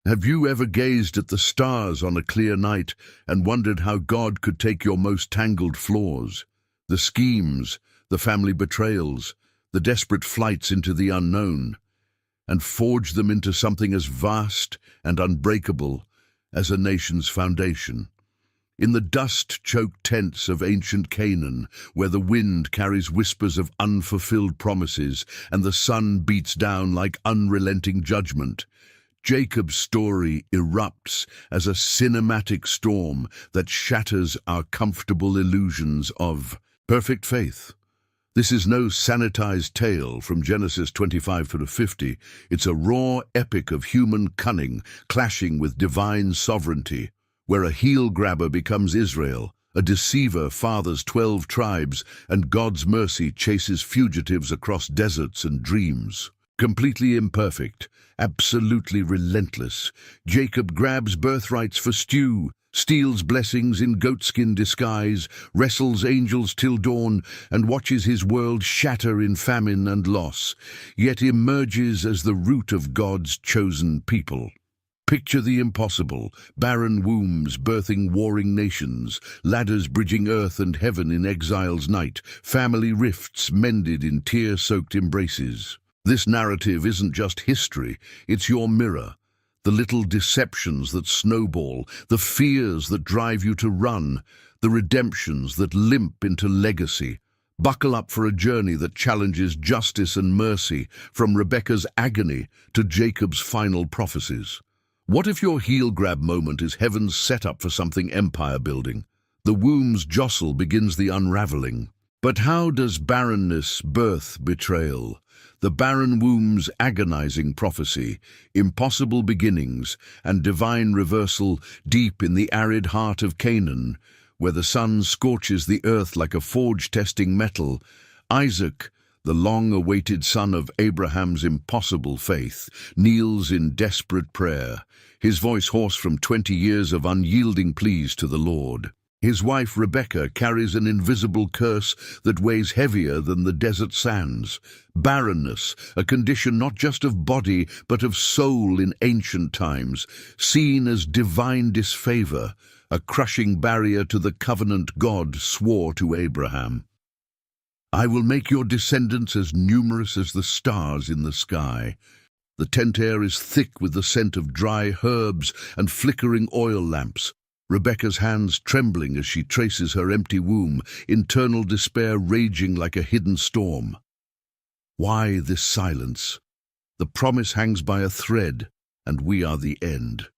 Have you ever gazed at the stars on a clear night and wondered how God could take your most tangled flaws, the schemes, the family betrayals, the desperate flights into the unknown, and forge them into something as vast and unbreakable as a nation's foundation? In the dust-choked tents of ancient Canaan, where the wind carries whispers of unfulfilled promises and the sun beats down like unrelenting judgment, Jacob's story erupts as a cinematic storm that shatters our comfortable illusions of perfect faith. This is no sanitized tale from Genesis 25 to 50. It's a raw epic of human cunning clashing with divine sovereignty, where a heel-grabber becomes Israel, a deceiver fathers 12 tribes, and God's mercy chases fugitives across deserts and dreams. Completely imperfect, absolutely relentless, Jacob grabs birthrights for stew, steals blessings in goatskin disguise, wrestles angels till dawn, and watches his world shatter in famine and loss, yet emerges as the root of God's chosen people. Picture the impossible: barren wombs birthing warring nations, ladders bridging earth and heaven in exile's night, family rifts mended in tear-soaked embraces. This narrative isn't just history, it's your mirror. The little deceptions that snowball, the fears that drive you to run, the redemptions that limp into legacy. Buckle up for a journey that challenges justice and mercy, from Rebekah's agony to Jacob's final prophecies. What if your heel-grab moment is heaven's setup for something empire-building? The womb's jostle begins the unraveling. But how does barrenness birth betrayal? The barren womb's agonizing prophecy, impossible beginnings, and divine reversal deep in the arid heart of Canaan, where the sun scorches the earth like a forge testing metal. Isaac, the long-awaited son of Abraham's impossible faith, kneels in desperate prayer, his voice hoarse from 20 years of unyielding pleas to the Lord. His wife Rebekah carries an invisible curse that weighs heavier than the desert sands. Barrenness, a condition not just of body but of soul in ancient times, seen as divine disfavor, a crushing barrier to the covenant God swore to Abraham. I will make your descendants as numerous as the stars in the sky. The tent air is thick with the scent of dry herbs and flickering oil lamps. Rebekah's hands trembling as she traces her empty womb, internal despair raging like a hidden storm. Why this silence? The promise hangs by a thread, and we are the end.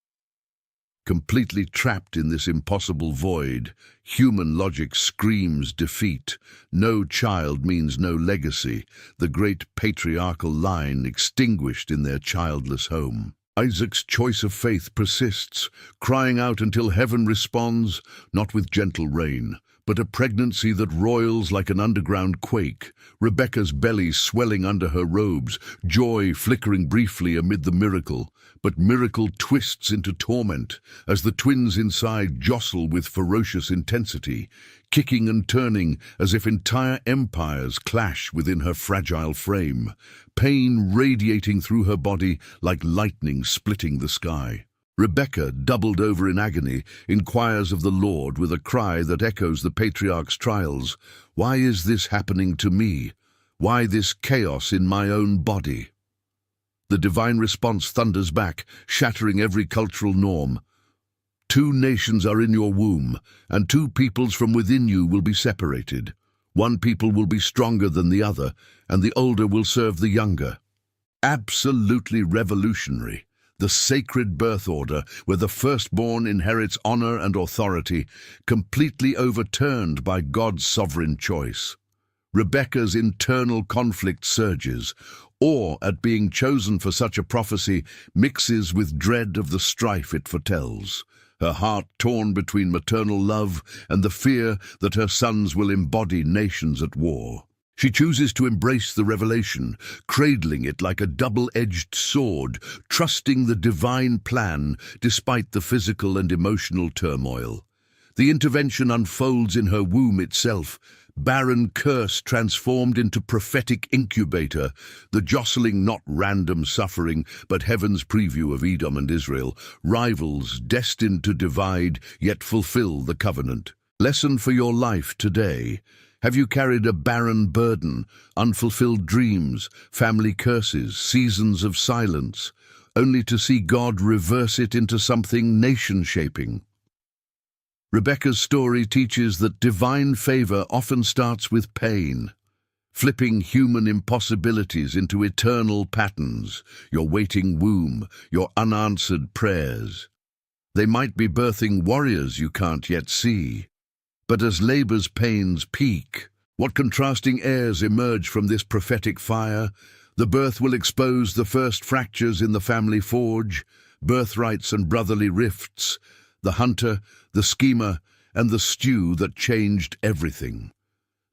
Completely trapped in this impossible void, human logic screams defeat. No child means no legacy, the great patriarchal line extinguished in their childless home. Isaac's choice of faith persists, crying out until heaven responds, not with gentle rain, but a pregnancy that roils like an underground quake, Rebekah's belly swelling under her robes, joy flickering briefly amid the miracle, but miracle twists into torment as the twins inside jostle with ferocious intensity, kicking and turning as if entire empires clash within her fragile frame, pain radiating through her body like lightning splitting the sky. Rebekah, doubled over in agony, inquires of the Lord with a cry that echoes the patriarch's trials. Why is this happening to me? Why this chaos in my own body? The divine response thunders back, shattering every cultural norm. 2 nations are in your womb, and 2 peoples from within you will be separated. One people will be stronger than the other, and the older will serve the younger. Absolutely revolutionary. The sacred birth order, where the firstborn inherits honor and authority, completely overturned by God's sovereign choice. Rebekah's internal conflict surges. Awe at being chosen for such a prophecy mixes with dread of the strife it foretells, her heart torn between maternal love and the fear that her sons will embody nations at war. She chooses to embrace the revelation, cradling it like a double-edged sword, trusting the divine plan despite the physical and emotional turmoil. The intervention unfolds in her womb itself, barren curse transformed into prophetic incubator, the jostling not random suffering, but heaven's preview of Edom and Israel, rivals destined to divide, yet fulfill the covenant. Lesson for your life today. Have you carried a barren burden, unfulfilled dreams, family curses, seasons of silence, only to see God reverse it into something nation-shaping? Rebecca's story teaches that divine favor often starts with pain, flipping human impossibilities into eternal patterns, your waiting womb, your unanswered prayers. They might be birthing warriors you can't yet see. But as labor's pains peak, what contrasting airs emerge from this prophetic fire? The birth will expose the first fractures in the family forge, birthrights and brotherly rifts, the hunter, the schemer, and the stew that changed everything.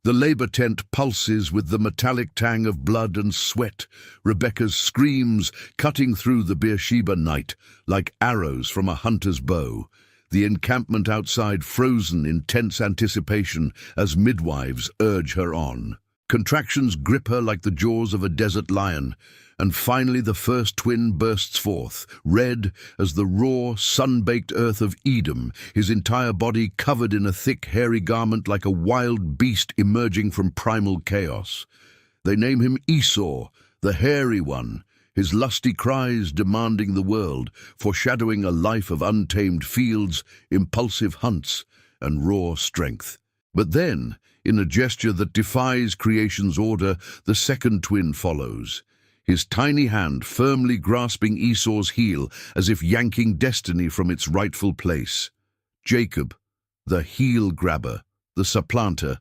The labor tent pulses with the metallic tang of blood and sweat, Rebecca's screams cutting through the Beersheba night like arrows from a hunter's bow, the encampment outside frozen in tense anticipation as midwives urge her on. Contractions grip her like the jaws of a desert lion, and finally the first twin bursts forth, red as the raw, sun-baked earth of Edom, his entire body covered in a thick, hairy garment like a wild beast emerging from primal chaos. They name him Esau, the hairy one, his lusty cries demanding the world, foreshadowing a life of untamed fields, impulsive hunts, and raw strength. But then, in a gesture that defies creation's order, the second twin follows, his tiny hand firmly grasping Esau's heel as if yanking destiny from its rightful place. Jacob, the heel grabber, the supplanter,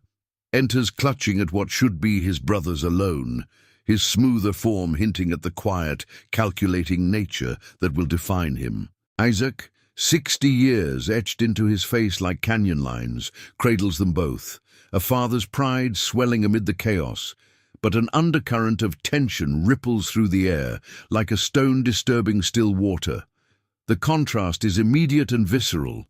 enters clutching at what should be his brothers alone, his smoother form hinting at the quiet, calculating nature that will define him. Isaac, 60 years etched into his face like canyon lines, cradles them both, a father's pride swelling amid the chaos, but an undercurrent of tension ripples through the air, like a stone disturbing still water. The contrast is immediate and visceral.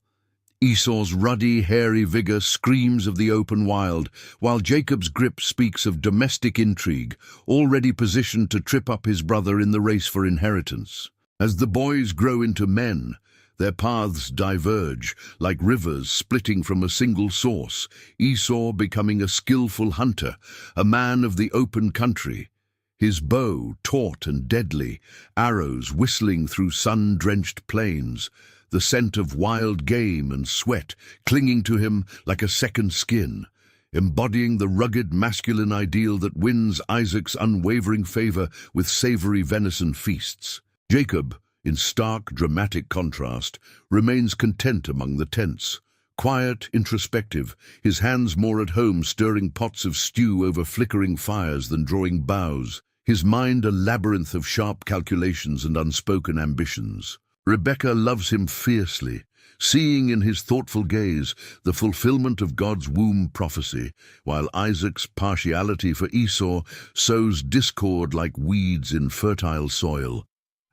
Esau's ruddy, hairy vigor screams of the open wild, while Jacob's grip speaks of domestic intrigue, already positioned to trip up his brother in the race for inheritance. As the boys grow into men, their paths diverge, like rivers splitting from a single source, Esau becoming a skillful hunter, a man of the open country. His bow taut and deadly, arrows whistling through sun-drenched plains, the scent of wild game and sweat clinging to him like a second skin, embodying the rugged masculine ideal that wins Isaac's unwavering favor with savory venison feasts. Jacob, in stark, dramatic contrast, remains content among the tents, quiet, introspective, his hands more at home stirring pots of stew over flickering fires than drawing bows, his mind a labyrinth of sharp calculations and unspoken ambitions. Rebecca loves him fiercely, seeing in his thoughtful gaze the fulfillment of God's womb prophecy, while Isaac's partiality for Esau sows discord like weeds in fertile soil,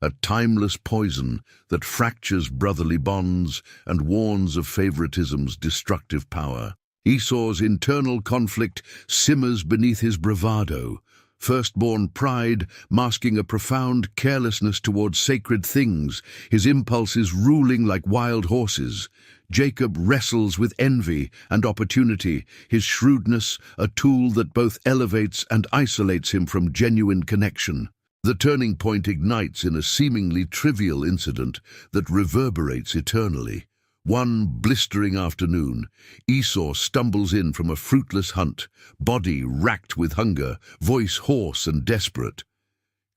a timeless poison that fractures brotherly bonds and warns of favoritism's destructive power. Esau's internal conflict simmers beneath his bravado, firstborn pride masking a profound carelessness towards sacred things, his impulses ruling like wild horses. Jacob wrestles with envy and opportunity, his shrewdness a tool that both elevates and isolates him from genuine connection. The turning point ignites in a seemingly trivial incident that reverberates eternally. One blistering afternoon, Esau stumbles in from a fruitless hunt, body racked with hunger, voice hoarse and desperate.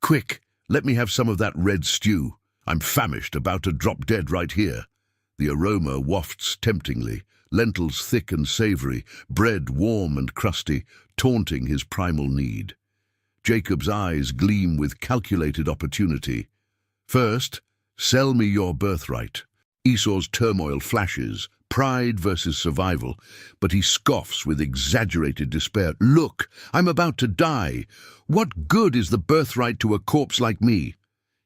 "Quick, let me have some of that red stew. I'm famished, about to drop dead right here." The aroma wafts temptingly, lentils thick and savory, bread warm and crusty, taunting his primal need. Jacob's eyes gleam with calculated opportunity. "First, sell me your birthright." Esau's turmoil flashes, pride versus survival, but he scoffs with exaggerated despair. "Look, I'm about to die. What good is the birthright to a corpse like me?"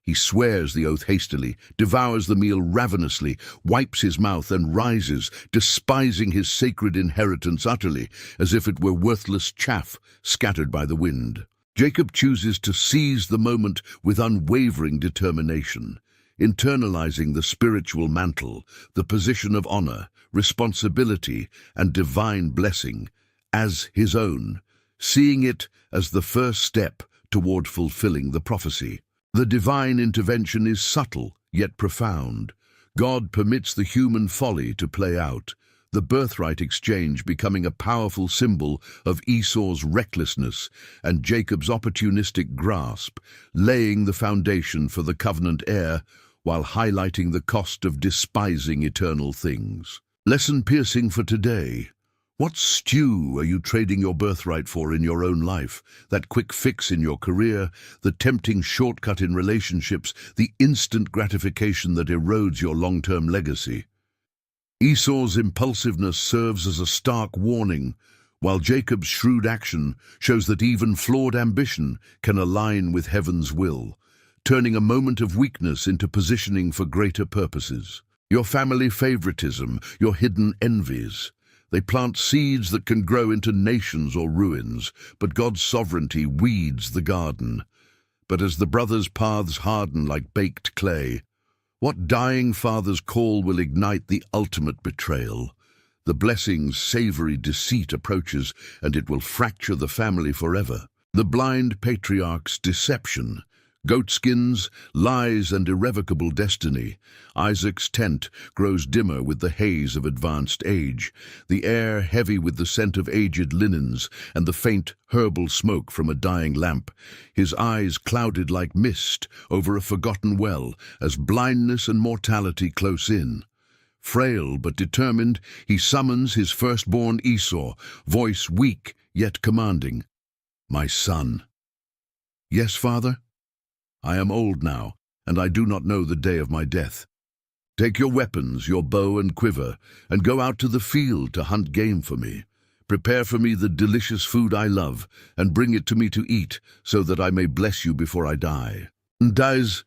He swears the oath hastily, devours the meal ravenously, wipes his mouth and rises, despising his sacred inheritance utterly, as if it were worthless chaff scattered by the wind. Jacob chooses to seize the moment with unwavering determination, internalizing the spiritual mantle, the position of honor, responsibility, and divine blessing as his own, seeing it as the first step toward fulfilling the prophecy. The divine intervention is subtle, yet profound. God permits the human folly to play out, the birthright exchange becoming a powerful symbol of Esau's recklessness and Jacob's opportunistic grasp, laying the foundation for the covenant heir while highlighting the cost of despising eternal things. Lesson piercing for today. What stew are you trading your birthright for in your own life? That quick fix in your career, the tempting shortcut in relationships, the instant gratification that erodes your long-term legacy. Esau's impulsiveness serves as a stark warning, while Jacob's shrewd action shows that even flawed ambition can align with heaven's will, turning a moment of weakness into positioning for greater purposes. Your family favoritism, your hidden envies, they plant seeds that can grow into nations or ruins, but God's sovereignty weeds the garden. But as the brothers' paths harden like baked clay, what dying father's call will ignite the ultimate betrayal? The blessing's savory deceit approaches, and it will fracture the family forever. The blind patriarch's deception, goatskins, lies, and irrevocable destiny. Isaac's tent grows dimmer with the haze of advanced age, the air heavy with the scent of aged linens and the faint herbal smoke from a dying lamp, his eyes clouded like mist over a forgotten well as blindness and mortality close in. Frail but determined, he summons his firstborn Esau, voice weak yet commanding. "My son." "Yes, father? I am old now, and I do not know the day of my death. Take your weapons, your bow and quiver, and go out to the field to hunt game for me. Prepare for me the delicious food I love, and bring it to me to eat, so that I may bless you before I die." And as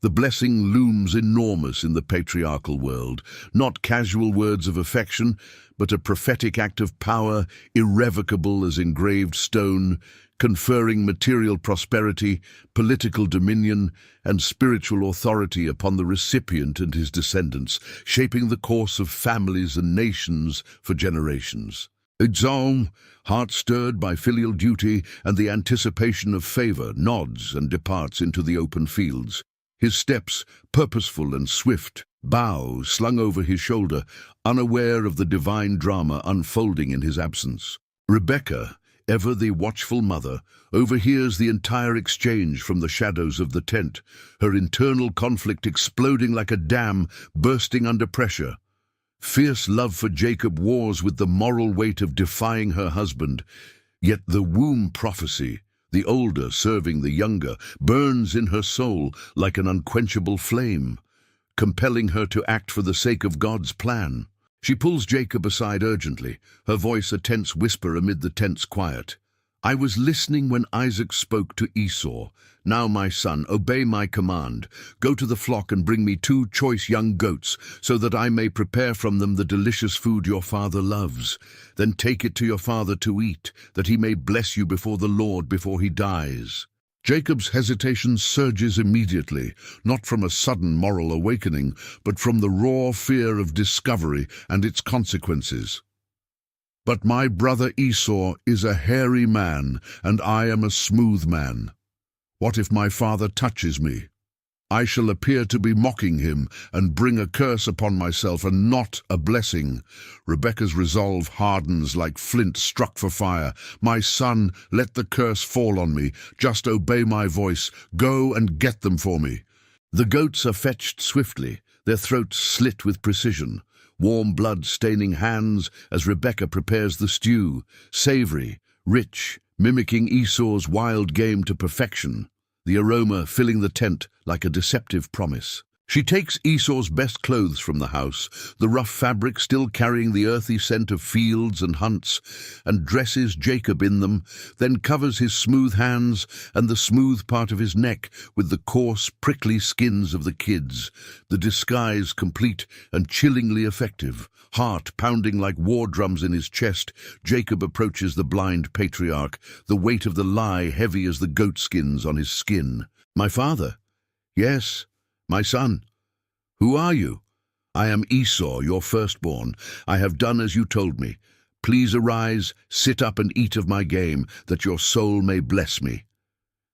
the blessing looms enormous in the patriarchal world, not casual words of affection, but a prophetic act of power, irrevocable as engraved stone, conferring material prosperity, political dominion, and spiritual authority upon the recipient and his descendants, shaping the course of families and nations for generations. Esau, heart-stirred by filial duty and the anticipation of favor, nods and departs into the open fields. His steps, purposeful and swift, bow slung over his shoulder, unaware of the divine drama unfolding in his absence. Rebekah, ever the watchful mother, overhears the entire exchange from the shadows of the tent, her internal conflict exploding like a dam bursting under pressure. Fierce love for Jacob wars with the moral weight of defying her husband, yet the womb prophecy, the older serving the younger, burns in her soul like an unquenchable flame, compelling her to act for the sake of God's plan. She pulls Jacob aside urgently, her voice a tense whisper amid the tense quiet. "I was listening when Isaac spoke to Esau. Now, my son, obey my command. Go to the flock and bring me 2 choice young goats, so that I may prepare from them the delicious food your father loves. Then take it to your father to eat, that he may bless you before the Lord before he dies." Jacob's hesitation surges immediately, not from a sudden moral awakening, but from the raw fear of discovery and its consequences. "But my brother Esau is a hairy man, and I am a smooth man. What if my father touches me? I shall appear to be mocking him and bring a curse upon myself and not a blessing." Rebekah's resolve hardens like flint struck for fire. "My son, let the curse fall on me. Just obey my voice. Go and get them for me." The goats are fetched swiftly, their throats slit with precision, warm blood staining hands as Rebekah prepares the stew, savory, rich, mimicking Esau's wild game to perfection, the aroma filling the tent like a deceptive promise. She takes Esau's best clothes from the house, the rough fabric still carrying the earthy scent of fields and hunts, and dresses Jacob in them, then covers his smooth hands and the smooth part of his neck with the coarse, prickly skins of the kids, the disguise complete and chillingly effective. Heart pounding like war drums in his chest, Jacob approaches the blind patriarch, the weight of the lie heavy as the goatskins on his skin. "My father?" "Yes, my son." "Who are you?" "I am Esau, your firstborn. I have done as you told me. Please arise, sit up and eat of my game, that your soul may bless me."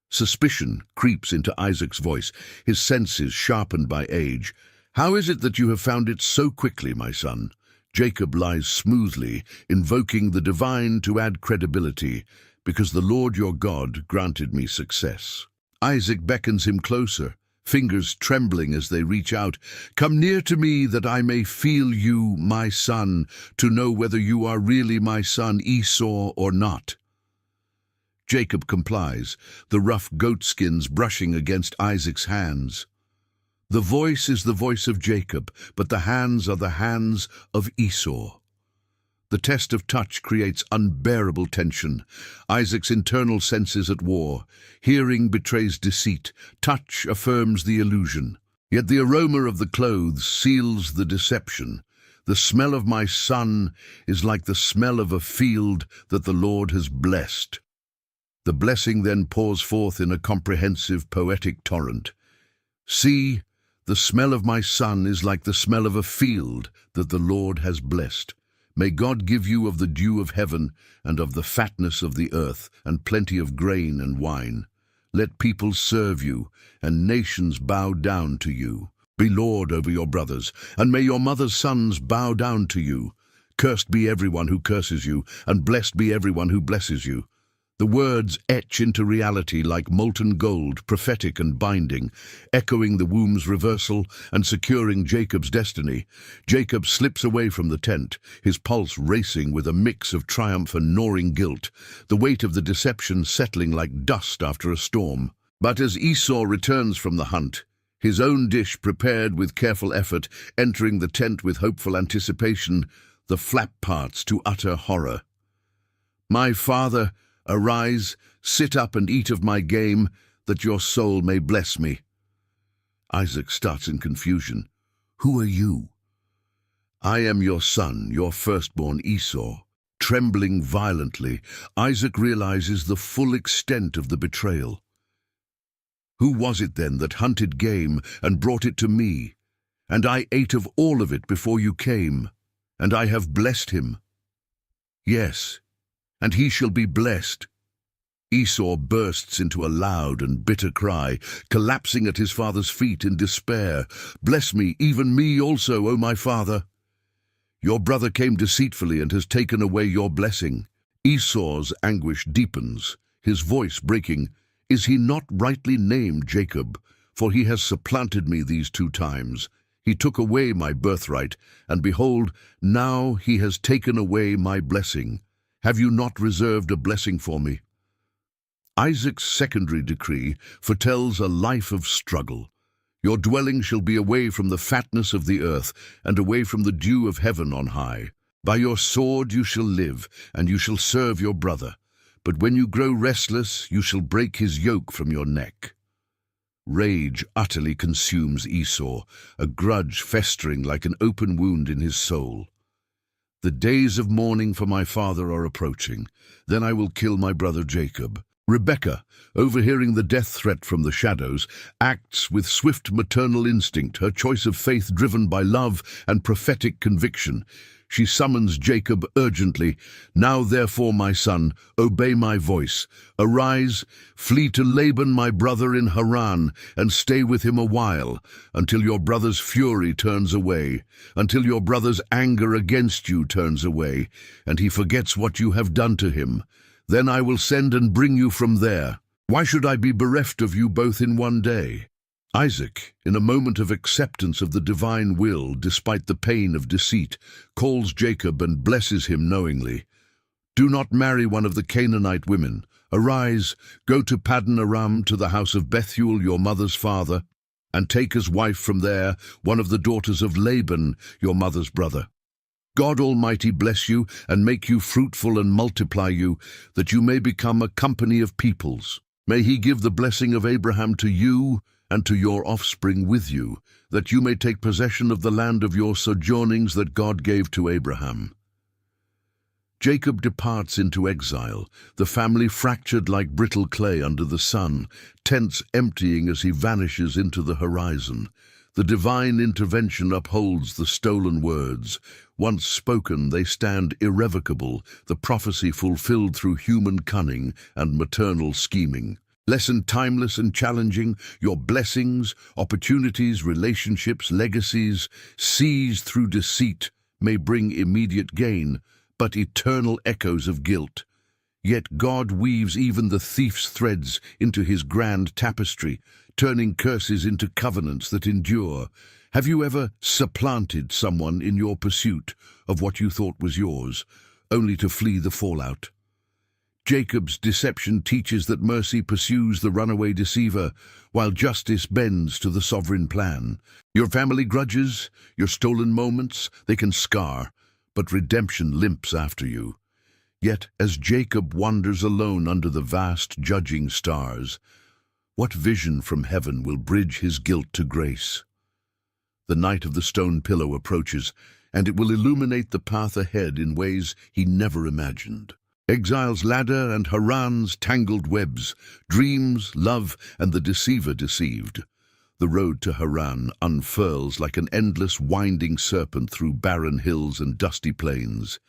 Suspicion creeps into Isaac's voice, his senses sharpened by age. "How is it that you have found it so quickly, my son?" Jacob lies smoothly, invoking the divine to add credibility, "Because the Lord your God granted me success." Isaac beckons him closer, fingers trembling as they reach out. "Come near to me that I may feel you, my son, to know whether you are really my son Esau or not." Jacob complies, the rough goatskins brushing against Isaac's hands. The voice is the voice of Jacob, but the hands are the hands of Esau. The test of touch creates unbearable tension. Isaac's internal senses at war. Hearing betrays deceit. Touch affirms the illusion. Yet the aroma of the clothes seals the deception. The smell of my son is like the smell of a field that the Lord has blessed. The blessing then pours forth in a comprehensive poetic torrent. "See, the smell of my son is like the smell of a field that the Lord has blessed. May God give you of the dew of heaven and of the fatness of the earth and plenty of grain and wine. Let peoples serve you and nations bow down to you. Be Lord over your brothers, and may your mother's sons bow down to you. Cursed be everyone who curses you, and blessed be everyone who blesses you." The words etch into reality like molten gold, prophetic and binding, echoing the womb's reversal and securing Jacob's destiny. Jacob slips away from the tent, his pulse racing with a mix of triumph and gnawing guilt, the weight of the deception settling like dust after a storm. But as Esau returns from the hunt, his own dish prepared with careful effort, entering the tent with hopeful anticipation, the flap parts to utter horror. "My father, arise, sit up and eat of my game, that your soul may bless me." Isaac starts in confusion. "Who are you?" "I am your son, your firstborn Esau." Trembling violently, Isaac realizes the full extent of the betrayal. "Who was it then that hunted game and brought it to me? And I ate of all of it before you came, and I have blessed him. Yes, and he shall be blessed." Esau bursts into a loud and bitter cry, collapsing at his father's feet in despair. "Bless me, even me also, O my father. Your brother came deceitfully and has taken away your blessing." Esau's anguish deepens, his voice breaking. "Is he not rightly named Jacob? For he has supplanted me these 2 times. He took away my birthright, and behold, now he has taken away my blessing. Have you not reserved a blessing for me?" Isaac's secondary decree foretells a life of struggle. "Your dwelling shall be away from the fatness of the earth, and away from the dew of heaven on high. By your sword you shall live, and you shall serve your brother. But when you grow restless, you shall break his yoke from your neck." Rage utterly consumes Esau, a grudge festering like an open wound in his soul. "The days of mourning for my father are approaching. Then I will kill my brother Jacob." Rebekah, overhearing the death threat from the shadows, acts with swift maternal instinct, her choice of faith driven by love and prophetic conviction. She summons Jacob urgently. "Now therefore, my son, obey my voice. Arise, flee to Laban my brother in Haran, and stay with him a while, until your brother's fury turns away, until your brother's anger against you turns away, and he forgets what you have done to him. Then I will send and bring you from there. Why should I be bereft of you both in one day?" Isaac, in a moment of acceptance of the divine will despite the pain of deceit, calls Jacob and blesses him knowingly. "Do not marry one of the Canaanite women. Arise, go to Paddan Aram, to the house of Bethuel, your mother's father. and take as wife from there one of the daughters of Laban, your mother's brother. God Almighty bless you and make you fruitful and multiply you, that you may become a company of peoples. May he give the blessing of Abraham to you and to your offspring with you, that you may take possession of the land of your sojournings that God gave to Abraham. Jacob departs into exile, the family fractured like brittle clay under the sun, tents emptying as he vanishes into the horizon. The divine intervention upholds the stolen words. Once spoken, they stand irrevocable, the prophecy fulfilled through human cunning and maternal scheming. Lesson timeless and challenging, your blessings, opportunities, relationships, legacies, seized through deceit, may bring immediate gain, but eternal echoes of guilt. Yet God weaves even the thief's threads into his grand tapestry, turning curses into covenants that endure. Have you ever supplanted someone in your pursuit of what you thought was yours, only to flee the fallout? Jacob's deception teaches that mercy pursues the runaway deceiver, while justice bends to the sovereign plan. Your family grudges, your stolen moments, they can scar, but redemption limps after you. Yet, as Jacob wanders alone under the vast judging stars, what vision from heaven will bridge his guilt to grace? The night of the stone pillow approaches, and it will illuminate the path ahead in ways he never imagined. Exile's ladder and Haran's tangled webs, dreams, love, and the deceiver deceived. The road to Haran unfurls like an endless winding serpent through barren hills and dusty plains.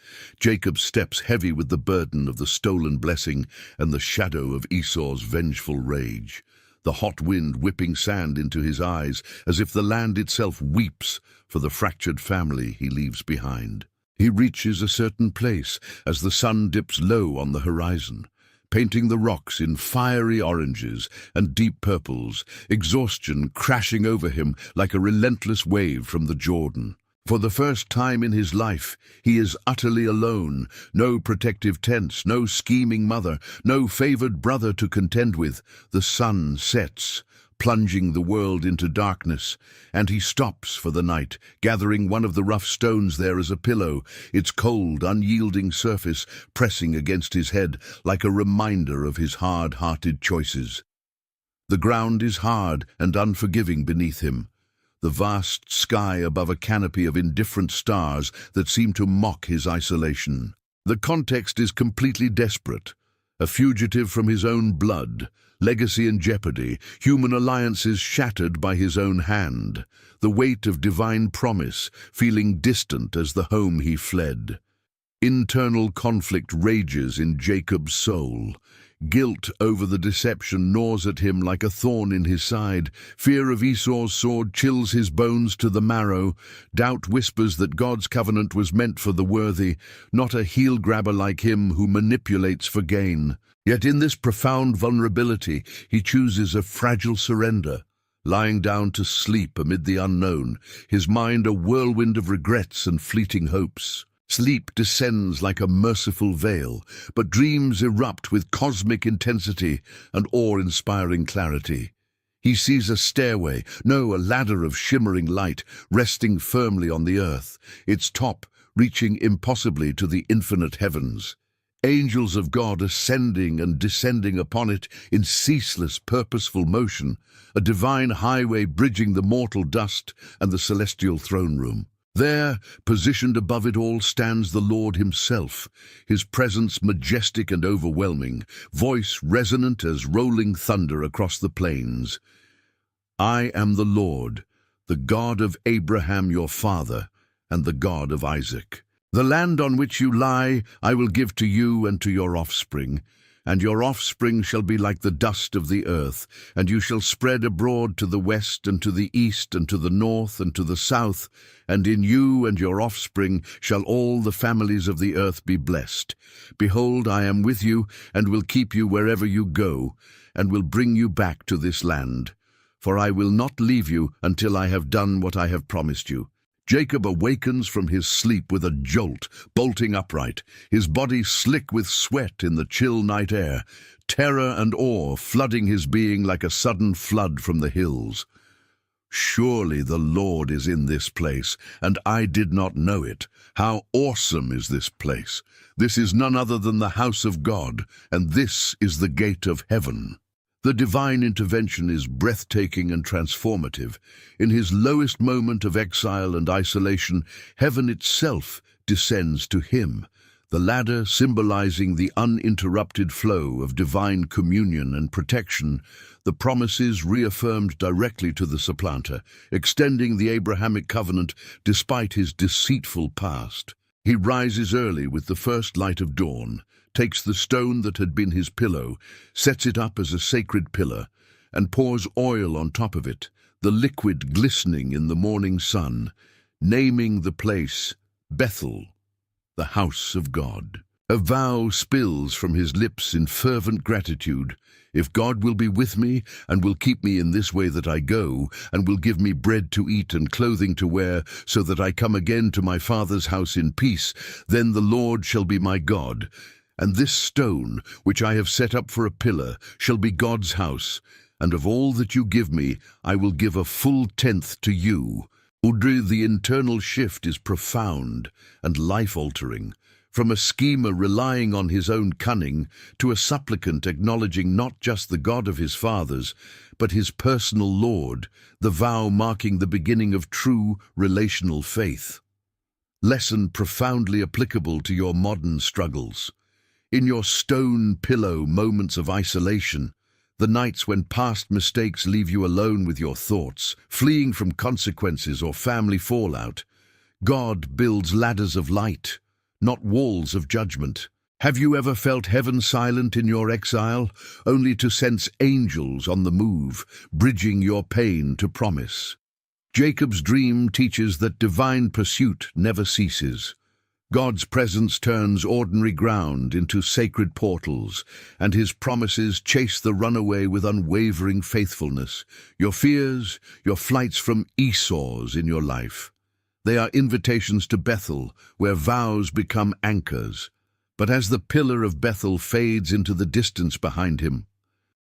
Jacob steps heavy with the burden of the stolen blessing and the shadow of Esau's vengeful rage. The hot wind whipping sand into his eyes, as if the land itself weeps for the fractured family he leaves behind. He reaches a certain place as the sun dips low on the horizon, painting the rocks in fiery oranges and deep purples, exhaustion crashing over him like a relentless wave from the Jordan. For the first time in his life, he is utterly alone, no protective tents, no scheming mother, no favored brother to contend with. The sun sets, plunging the world into darkness, and he stops for the night, gathering one of the rough stones there as a pillow, its cold, unyielding surface pressing against his head like a reminder of his hard-hearted choices. The ground is hard and unforgiving beneath him, the vast sky above a canopy of indifferent stars that seem to mock his isolation. The context is completely desperate. A fugitive from his own blood, legacy in jeopardy, human alliances shattered by his own hand, the weight of divine promise feeling distant as the home he fled. Internal conflict rages in Jacob's soul. Guilt over the deception gnaws at him like a thorn in his side. Fear of Esau's sword chills his bones to the marrow. Doubt whispers that God's covenant was meant for the worthy, not a heel-grabber like him who manipulates for gain. Yet in this profound vulnerability, he chooses a fragile surrender, lying down to sleep amid the unknown, his mind a whirlwind of regrets and fleeting hopes. Sleep descends like a merciful veil, but dreams erupt with cosmic intensity and awe-inspiring clarity. He sees a stairway, no, a ladder of shimmering light, resting firmly on the earth, its top reaching impossibly to the infinite heavens. Angels of God ascending and descending upon it in ceaseless, purposeful motion, a divine highway bridging the mortal dust and the celestial throne room. There, positioned above it all, stands the Lord himself, his presence majestic and overwhelming, voice resonant as rolling thunder across the plains. I am the Lord, the God of Abraham your father, and the God of Isaac. The land on which you lie I will give to you and to your offspring, and your offspring shall be like the dust of the earth, and you shall spread abroad to the west and to the east and to the north and to the south, and in you and your offspring shall all the families of the earth be blessed. Behold, I am with you, and will keep you wherever you go, and will bring you back to this land. For I will not leave you until I have done what I have promised you. Jacob awakens from his sleep with a jolt, bolting upright, his body slick with sweat in the chill night air, terror and awe flooding his being like a sudden flood from the hills. Surely the Lord is in this place, and I did not know it. How awesome is this place! This is none other than the house of God, and this is the gate of heaven. The divine intervention is breathtaking and transformative. In his lowest moment of exile and isolation, heaven itself descends to him, the ladder symbolizing the uninterrupted flow of divine communion and protection, the promises reaffirmed directly to the supplanter, extending the Abrahamic covenant despite his deceitful past. He rises early with the first light of dawn, takes the stone that had been his pillow, sets it up as a sacred pillar, and pours oil on top of it, the liquid glistening in the morning sun, naming the place Bethel, the house of God. A vow spills from his lips in fervent gratitude. If God will be with me, and will keep me in this way that I go, and will give me bread to eat and clothing to wear, so that I come again to my Father's house in peace, then the Lord shall be my God. And this stone, which I have set up for a pillar, shall be God's house, and of all that you give me, I will give a full tenth to you. Audrey, the internal shift is profound and life-altering. From a schemer relying on his own cunning to a supplicant acknowledging not just the God of his fathers, but his personal Lord, the vow marking the beginning of true relational faith. Lesson profoundly applicable to your modern struggles. In your stone pillow moments of isolation, the nights when past mistakes leave you alone with your thoughts, fleeing from consequences or family fallout, God builds ladders of light, not walls of judgment. Have you ever felt heaven silent in your exile, only to sense angels on the move, bridging your pain to promise? Jacob's dream teaches that divine pursuit never ceases. God's presence turns ordinary ground into sacred portals, and his promises chase the runaway with unwavering faithfulness. Your fears, your flights from Esau's in your life, they are invitations to Bethel, where vows become anchors. But as the pillar of Bethel fades into the distance behind him,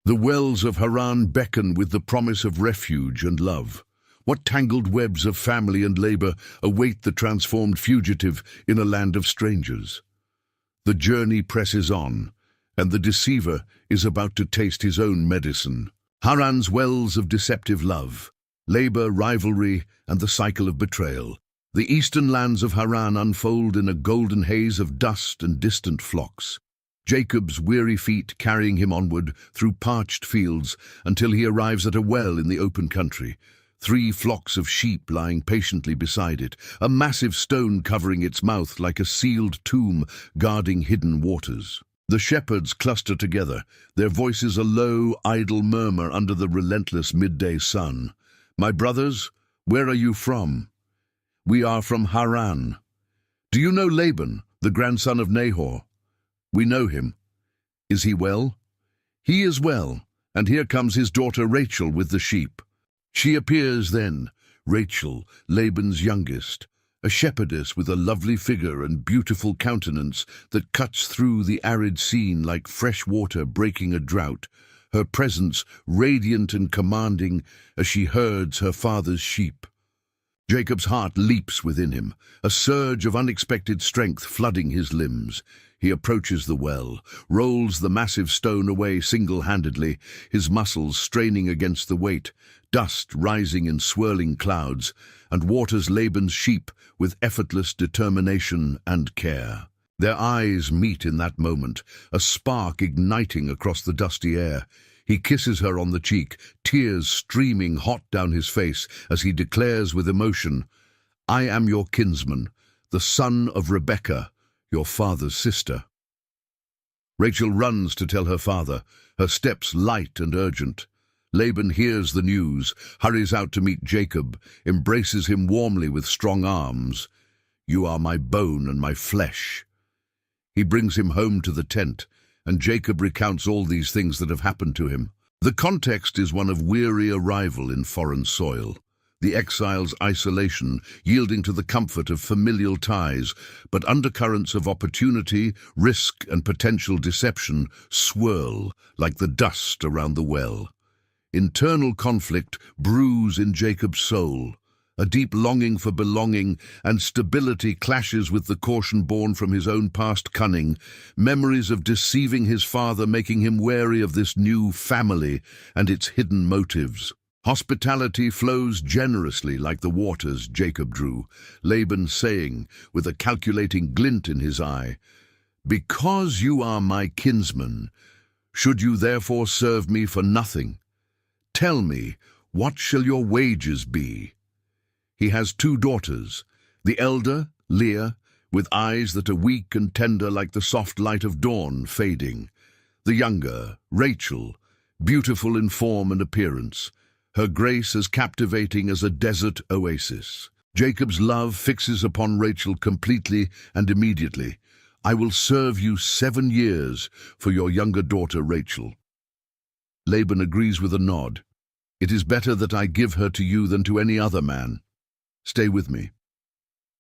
the wells of Haran beckon with the promise of refuge and love. What tangled webs of family and labor await the transformed fugitive in a land of strangers? The journey presses on, and the deceiver is about to taste his own medicine. Haran's wells of deceptive love, labor, rivalry, and the cycle of betrayal. The eastern lands of Haran unfold in a golden haze of dust and distant flocks. Jacob's weary feet carrying him onward through parched fields until he arrives at a well in the open country. 3 flocks of sheep lying patiently beside it, a massive stone covering its mouth like a sealed tomb guarding hidden waters. The shepherds cluster together, their voices a low, idle murmur under the relentless midday sun. My brothers, where are you from? We are from Haran. Do you know Laban, the grandson of Nahor? We know him. Is he well? He is well, and here comes his daughter Rachel with the sheep. She appears then, Rachel, Laban's youngest, a shepherdess with a lovely figure and beautiful countenance that cuts through the arid scene like fresh water breaking a drought, her presence radiant and commanding as she herds her father's sheep. Jacob's heart leaps within him, a surge of unexpected strength flooding his limbs. He approaches the well, rolls the massive stone away single-handedly, his muscles straining against the weight, dust rising in swirling clouds, and waters Laban's sheep with effortless determination and care. Their eyes meet in that moment, a spark igniting across the dusty air. He kisses her on the cheek, tears streaming hot down his face as he declares with emotion, I am your kinsman, the son of Rebekah, your father's sister. Rachel runs to tell her father, her steps light and urgent. Laban hears the news, hurries out to meet Jacob, embraces him warmly with strong arms. You are my bone and my flesh. He brings him home to the tent, and Jacob recounts all these things that have happened to him. The context is one of weary arrival in foreign soil, the exile's isolation yielding to the comfort of familial ties, but undercurrents of opportunity, risk, and potential deception swirl like the dust around the well. Internal conflict brews in Jacob's soul. A deep longing for belonging and stability clashes with the caution born from his own past cunning, memories of deceiving his father making him wary of this new family and its hidden motives. Hospitality flows generously like the waters Jacob drew, Laban saying, with a calculating glint in his eye, "Because you are my kinsman, should you therefore serve me for nothing? Tell me, what shall your wages be?" He has 2 daughters, the elder, Leah, with eyes that are weak and tender like the soft light of dawn fading. The younger, Rachel, beautiful in form and appearance, her grace as captivating as a desert oasis. Jacob's love fixes upon Rachel completely and immediately. "I will serve you 7 years for your younger daughter Rachel." Laban agrees with a nod. "It is better that I give her to you than to any other man. Stay with me."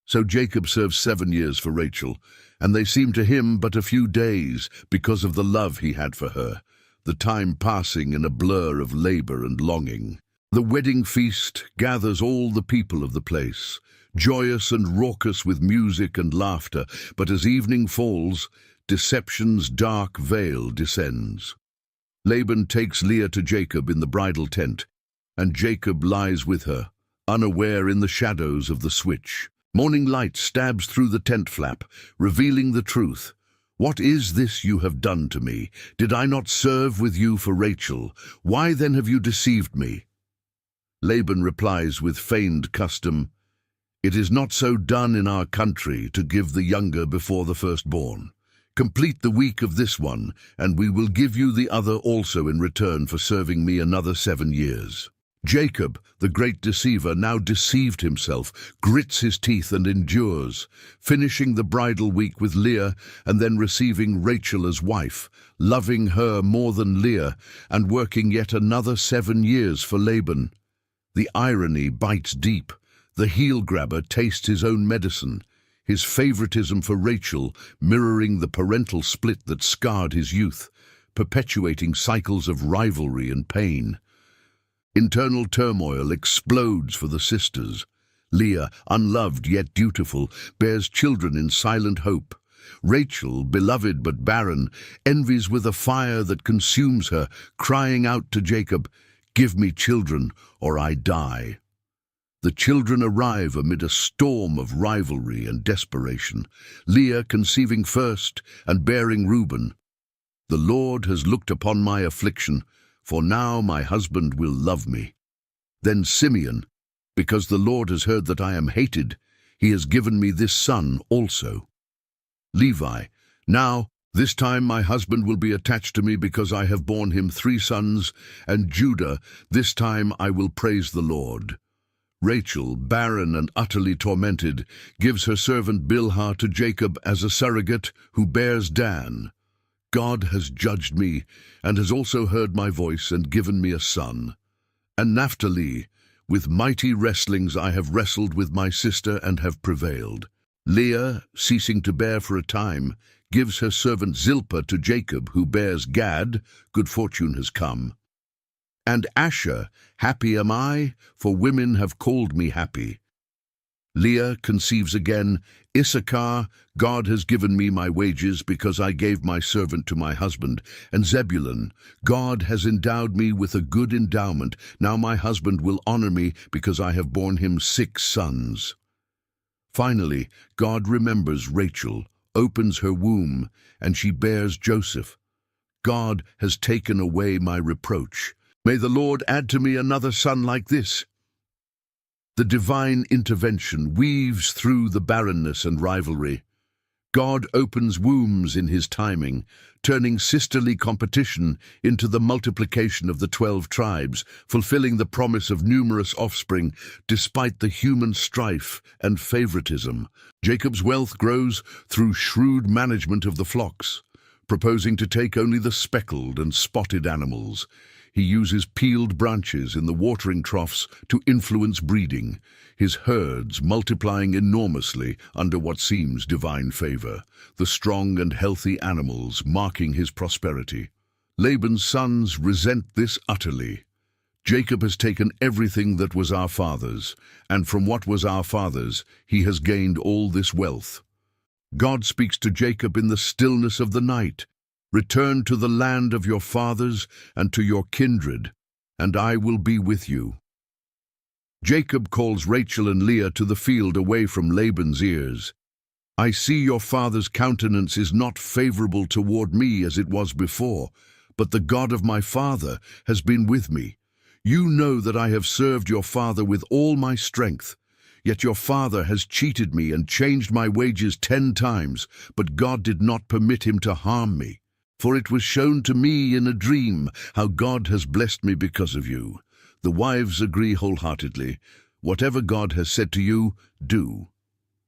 So Jacob serves 7 years for Rachel, and they seem to him but a few days because of the love he had for her, the time passing in a blur of labor and longing. The wedding feast gathers all the people of the place, joyous and raucous with music and laughter, but as evening falls, deception's dark veil descends. Laban takes Leah to Jacob in the bridal tent, and Jacob lies with her, unaware in the shadows of the switch. Morning light stabs through the tent flap, revealing the truth. "What is this you have done to me? Did I not serve with you for Rachel? Why then have you deceived me?" Laban replies with feigned custom, "It is not so done in our country to give the younger before the firstborn. Complete the week of this one, and we will give you the other also in return for serving me another 7 years." Jacob, the great deceiver, now deceived himself, grits his teeth and endures, finishing the bridal week with Leah and then receiving Rachel as wife, loving her more than Leah, and working yet another 7 years for Laban. The irony bites deep. The heel-grabber tastes his own medicine, his favoritism for Rachel mirroring the parental split that scarred his youth, perpetuating cycles of rivalry and pain. Internal turmoil explodes for the sisters. Leah, unloved yet dutiful, bears children in silent hope. Rachel, beloved but barren, envies with a fire that consumes her, crying out to Jacob, "Give me children, or I die." The children arrive amid a storm of rivalry and desperation, Leah conceiving first and bearing Reuben. "The Lord has looked upon my affliction, for now my husband will love me." Then Simeon, "Because the Lord has heard that I am hated, he has given me this son also." Levi, "Now, this time my husband will be attached to me because I have borne him 3 sons, and Judah, this time I will praise the Lord." Rachel, barren and utterly tormented, gives her servant Bilhah to Jacob as a surrogate who bears Dan. "God has judged me, and has also heard my voice and given me a son." And Naphtali, "With mighty wrestlings I have wrestled with my sister and have prevailed." Leah, ceasing to bear for a time, gives her servant Zilpah to Jacob, who bears Gad, "Good fortune has come." And Asher, "Happy am I, for women have called me happy." Leah conceives again, "Issachar, God has given me my wages because I gave my servant to my husband." And Zebulun, "God has endowed me with a good endowment. Now my husband will honor me because I have borne him 6 sons." Finally, God remembers Rachel, opens her womb, and she bears Joseph. "God has taken away my reproach. May the Lord add to me another son like this." The divine intervention weaves through the barrenness and rivalry. God opens wombs in his timing, turning sisterly competition into the multiplication of the 12 tribes, fulfilling the promise of numerous offspring despite the human strife and favoritism. Jacob's wealth grows through shrewd management of the flocks, proposing to take only the speckled and spotted animals. He uses peeled branches in the watering troughs to influence breeding, his herds multiplying enormously under what seems divine favor, the strong and healthy animals marking his prosperity. Laban's sons resent this utterly. Jacob has taken everything that was our father's, and from what was our father's, he has gained all this wealth. God speaks to Jacob in the stillness of the night. Return to the land of your fathers and to your kindred, and I will be with you. Jacob calls Rachel and Leah to the field away from Laban's ears. I see your father's countenance is not favorable toward me as it was before, but the God of my father has been with me. You know that I have served your father with all my strength. Yet your father has cheated me and changed my wages 10 times, but God did not permit him to harm me. For it was shown to me in a dream how God has blessed me because of you. The wives agree wholeheartedly. Whatever God has said to you, do.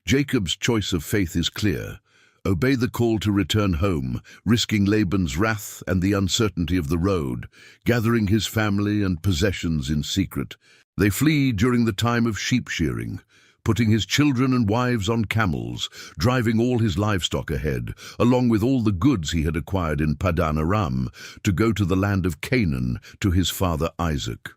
Jacob's choice of faith is clear. Obey the call to return home, risking Laban's wrath and the uncertainty of the road, gathering his family and possessions in secret. They flee during the time of sheep shearing, putting his children and wives on camels, driving all his livestock ahead, along with all the goods he had acquired in Paddan Aram, to go to the land of Canaan to his father Isaac.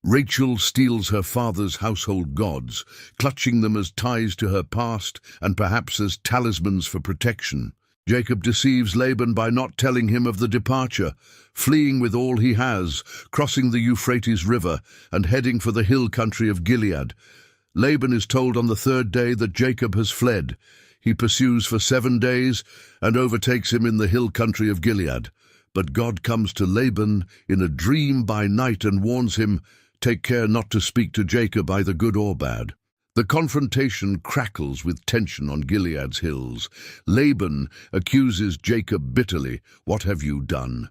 Rachel steals her father's household gods, clutching them as ties to her past and perhaps as talismans for protection. Jacob deceives Laban by not telling him of the departure, fleeing with all he has, crossing the Euphrates River and heading for the hill country of Gilead. Laban is told on the 3rd day that Jacob has fled. He pursues for 7 days and overtakes him in the hill country of Gilead. But God comes to Laban in a dream by night and warns him, "Take care not to speak to Jacob, either good or bad." The confrontation crackles with tension on Gilead's hills. Laban accuses Jacob bitterly. "What have you done?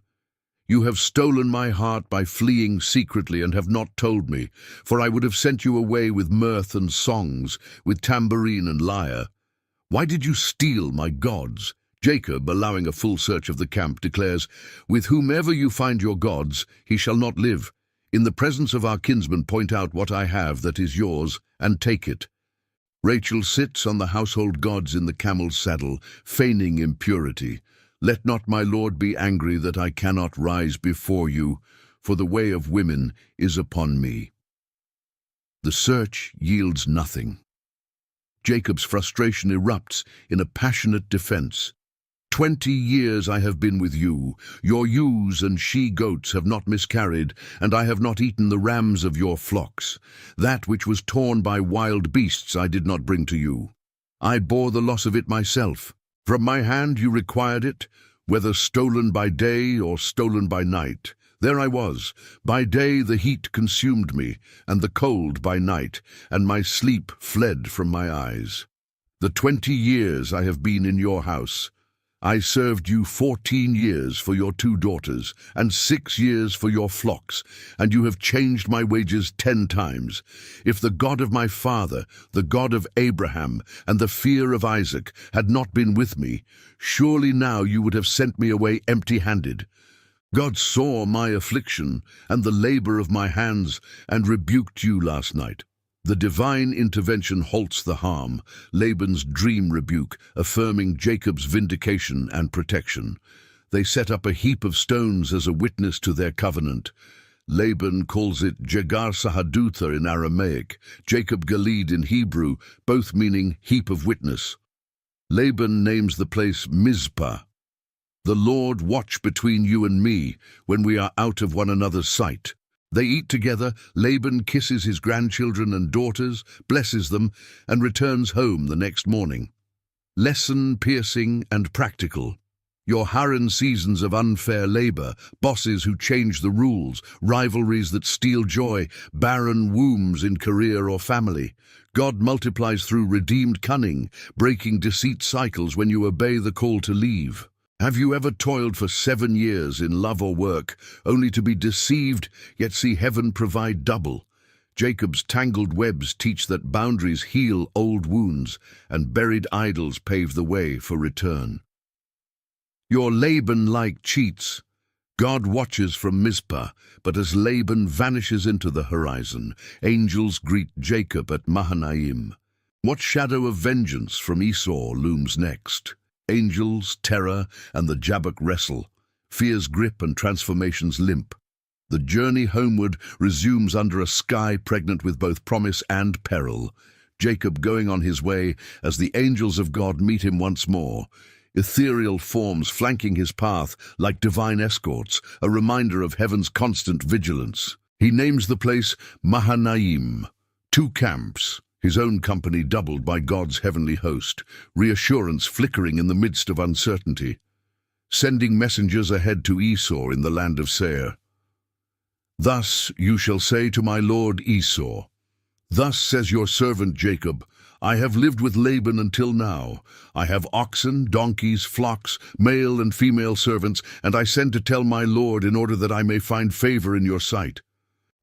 You have stolen my heart by fleeing secretly and have not told me, for I would have sent you away with mirth and songs, with tambourine and lyre. Why did you steal my gods?" Jacob, allowing a full search of the camp, declares, "With whomever you find your gods, he shall not live. In the presence of our kinsmen point out what I have that is yours, and take it." Rachel sits on the household gods in the camel's saddle, feigning impurity. "Let not my lord be angry that I cannot rise before you, for the way of women is upon me." The search yields nothing. Jacob's frustration erupts in a passionate defense. 20 years I have been with you. Your ewes and she-goats have not miscarried, and I have not eaten the rams of your flocks. That which was torn by wild beasts I did not bring to you. I bore the loss of it myself. From my hand you required it, whether stolen by day or stolen by night. There I was. By day the heat consumed me, and the cold by night, and my sleep fled from my eyes. The 20 years I have been in your house, I served you 14 years for your 2 daughters, and 6 years for your flocks, and you have changed my wages 10 times. If the God of my father, the God of Abraham, and the fear of Isaac had not been with me, surely now you would have sent me away empty-handed. God saw my affliction and the labor of my hands, and rebuked you last night. The divine intervention halts the harm, Laban's dream rebuke, affirming Jacob's vindication and protection. They set up a heap of stones as a witness to their covenant. Laban calls it Jegar Sahadutha in Aramaic, Jacob Gilead in Hebrew, both meaning heap of witness. Laban names the place Mizpah. The Lord watch between you and me when we are out of one another's sight. They eat together, Laban kisses his grandchildren and daughters, blesses them, and returns home the next morning. Lesson piercing and practical. Your Haran seasons of unfair labor, bosses who change the rules, rivalries that steal joy, barren wombs in career or family. God multiplies through redeemed cunning, breaking deceit cycles when you obey the call to leave. Have you ever toiled for 7 years in love or work, only to be deceived, yet see heaven provide double? Jacob's tangled webs teach that boundaries heal old wounds, and buried idols pave the way for return. Your Laban-like cheats. God watches from Mizpah, but as Laban vanishes into the horizon, angels greet Jacob at Mahanaim. What shadow of vengeance from Esau looms next? Angels, terror, and the Jabbok wrestle. Fear's grip and transformation's limp. The journey homeward resumes under a sky pregnant with both promise and peril. Jacob going on his way as the angels of God meet him once more. Ethereal forms flanking his path like divine escorts, a reminder of heaven's constant vigilance. He names the place Mahanaim, 2 camps, his own company doubled by God's heavenly host, reassurance flickering in the midst of uncertainty. Sending messengers ahead to Esau in the land of Seir. Thus you shall say to my lord Esau, thus says your servant Jacob, I have lived with Laban until now. I have oxen, donkeys, flocks, male and female servants, and I send to tell my lord in order that I may find favor in your sight.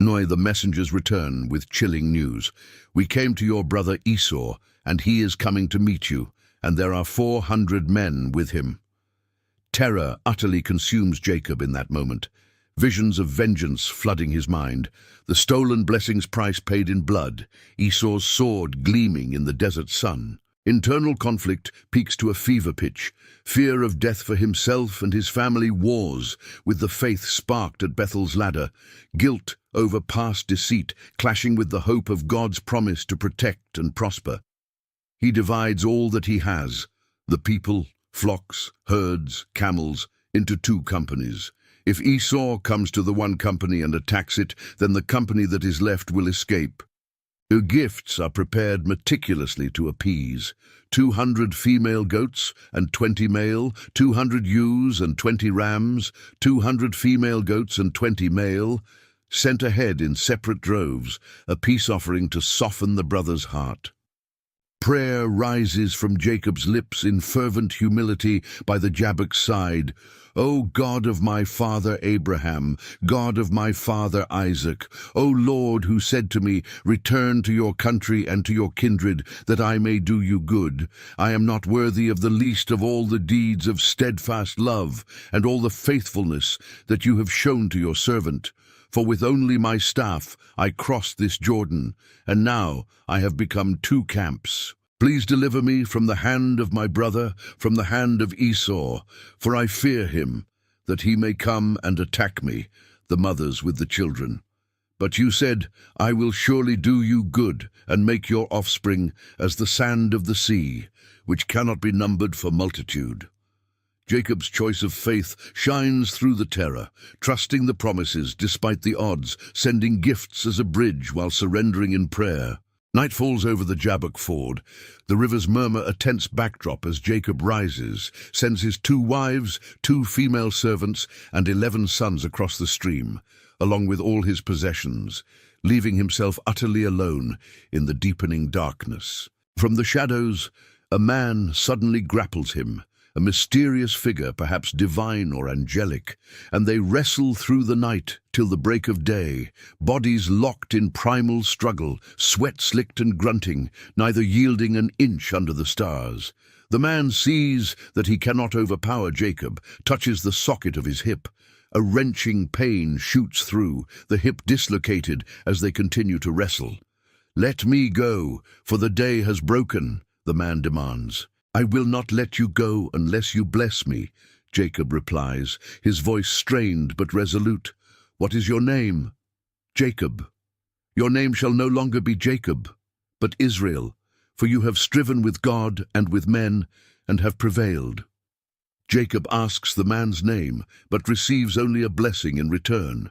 The messengers return with chilling news. We came to your brother Esau, and he is coming to meet you, and there are 400 men with him. Terror utterly consumes Jacob in that moment. Visions of vengeance flooding his mind, the stolen blessings price paid in blood, Esau's sword gleaming in the desert sun. Internal conflict peaks to a fever pitch, fear of death for himself and his family wars with the faith sparked at Bethel's ladder, guilt over past deceit clashing with the hope of God's promise to protect and prosper. He divides all that he has, the people, flocks, herds, camels, into 2 companies. If Esau comes to the one company and attacks it, then the company that is left will escape. The gifts are prepared meticulously to appease. 200 female goats and 20 male, 200 ewes and 20 rams, 200 female goats and 20 male, sent ahead in separate droves, a peace offering to soften the brother's heart. Prayer rises from Jacob's lips in fervent humility by the Jabbok's side. O God of my father Abraham, God of my father Isaac, O Lord, who said to me, return to your country and to your kindred, that I may do you good. I am not worthy of the least of all the deeds of steadfast love and all the faithfulness that you have shown to your servant. For with only my staff I crossed this Jordan, and now I have become 2 camps. Please deliver me from the hand of my brother, from the hand of Esau, for I fear him, that he may come and attack me, the mothers with the children. But you said, I will surely do you good, and make your offspring as the sand of the sea, which cannot be numbered for multitude. Jacob's choice of faith shines through the terror, trusting the promises despite the odds, sending gifts as a bridge while surrendering in prayer. Night falls over the Jabbok ford. The rivers murmur a tense backdrop as Jacob rises, sends his 2 wives, 2 female servants, and 11 sons across the stream, along with all his possessions, leaving himself utterly alone in the deepening darkness. From the shadows, a man suddenly grapples him, a mysterious figure, perhaps divine or angelic, and they wrestle through the night till the break of day, bodies locked in primal struggle, sweat-slicked and grunting, neither yielding an inch under the stars. The man sees that he cannot overpower Jacob, touches the socket of his hip. A wrenching pain shoots through, the hip dislocated as they continue to wrestle. Let me go, for the day has broken, the man demands. I will not let you go unless you bless me, Jacob replies, his voice strained but resolute. What is your name? Jacob. Your name shall no longer be Jacob, but Israel, for you have striven with God and with men, and have prevailed. Jacob asks the man's name, but receives only a blessing in return.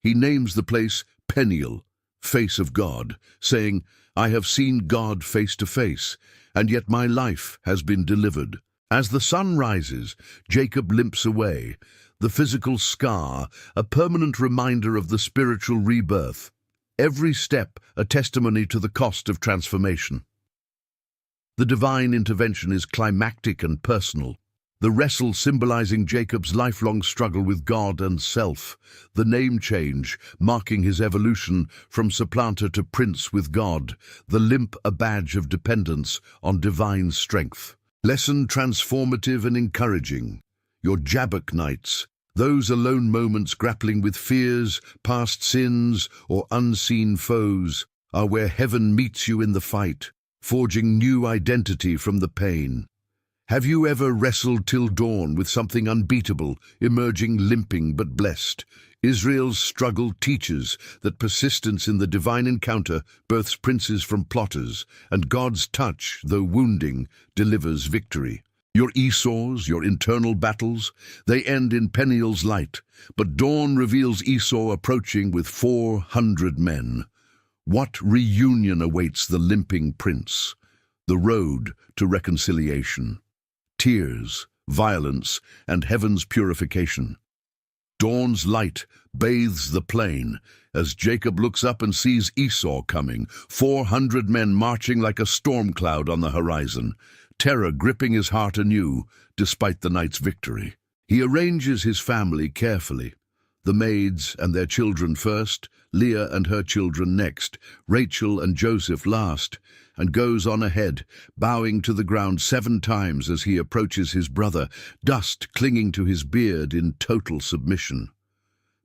He names the place Peniel, face of God, saying, I have seen God face to face, and yet my life has been delivered. As the sun rises, Jacob limps away, the physical scar a permanent reminder of the spiritual rebirth, every step a testimony to the cost of transformation. The divine intervention is climactic and personal, the wrestle symbolizing Jacob's lifelong struggle with God and self, the name change marking his evolution from supplanter to prince with God, the limp a badge of dependence on divine strength. Lesson transformative and encouraging. Your Jabbok nights, those alone moments grappling with fears, past sins, or unseen foes, are where heaven meets you in the fight, forging new identity from the pain. Have you ever wrestled till dawn with something unbeatable, emerging limping but blessed? Israel's struggle teaches that persistence in the divine encounter births princes from plotters, and God's touch, though wounding, delivers victory. Your Esau's, your internal battles, they end in Peniel's light, but dawn reveals Esau approaching with 400 men. What reunion awaits the limping prince? The road to reconciliation. Tears, violence, and heaven's purification. Dawn's light bathes the plain as Jacob looks up and sees Esau coming, 400 men marching like a storm cloud on the horizon, terror gripping his heart anew despite the night's victory. He arranges his family carefully, the maids and their children first, Leah and her children next, Rachel and Joseph last, and goes on ahead, bowing to the ground 7 times as he approaches his brother, dust clinging to his beard in total submission.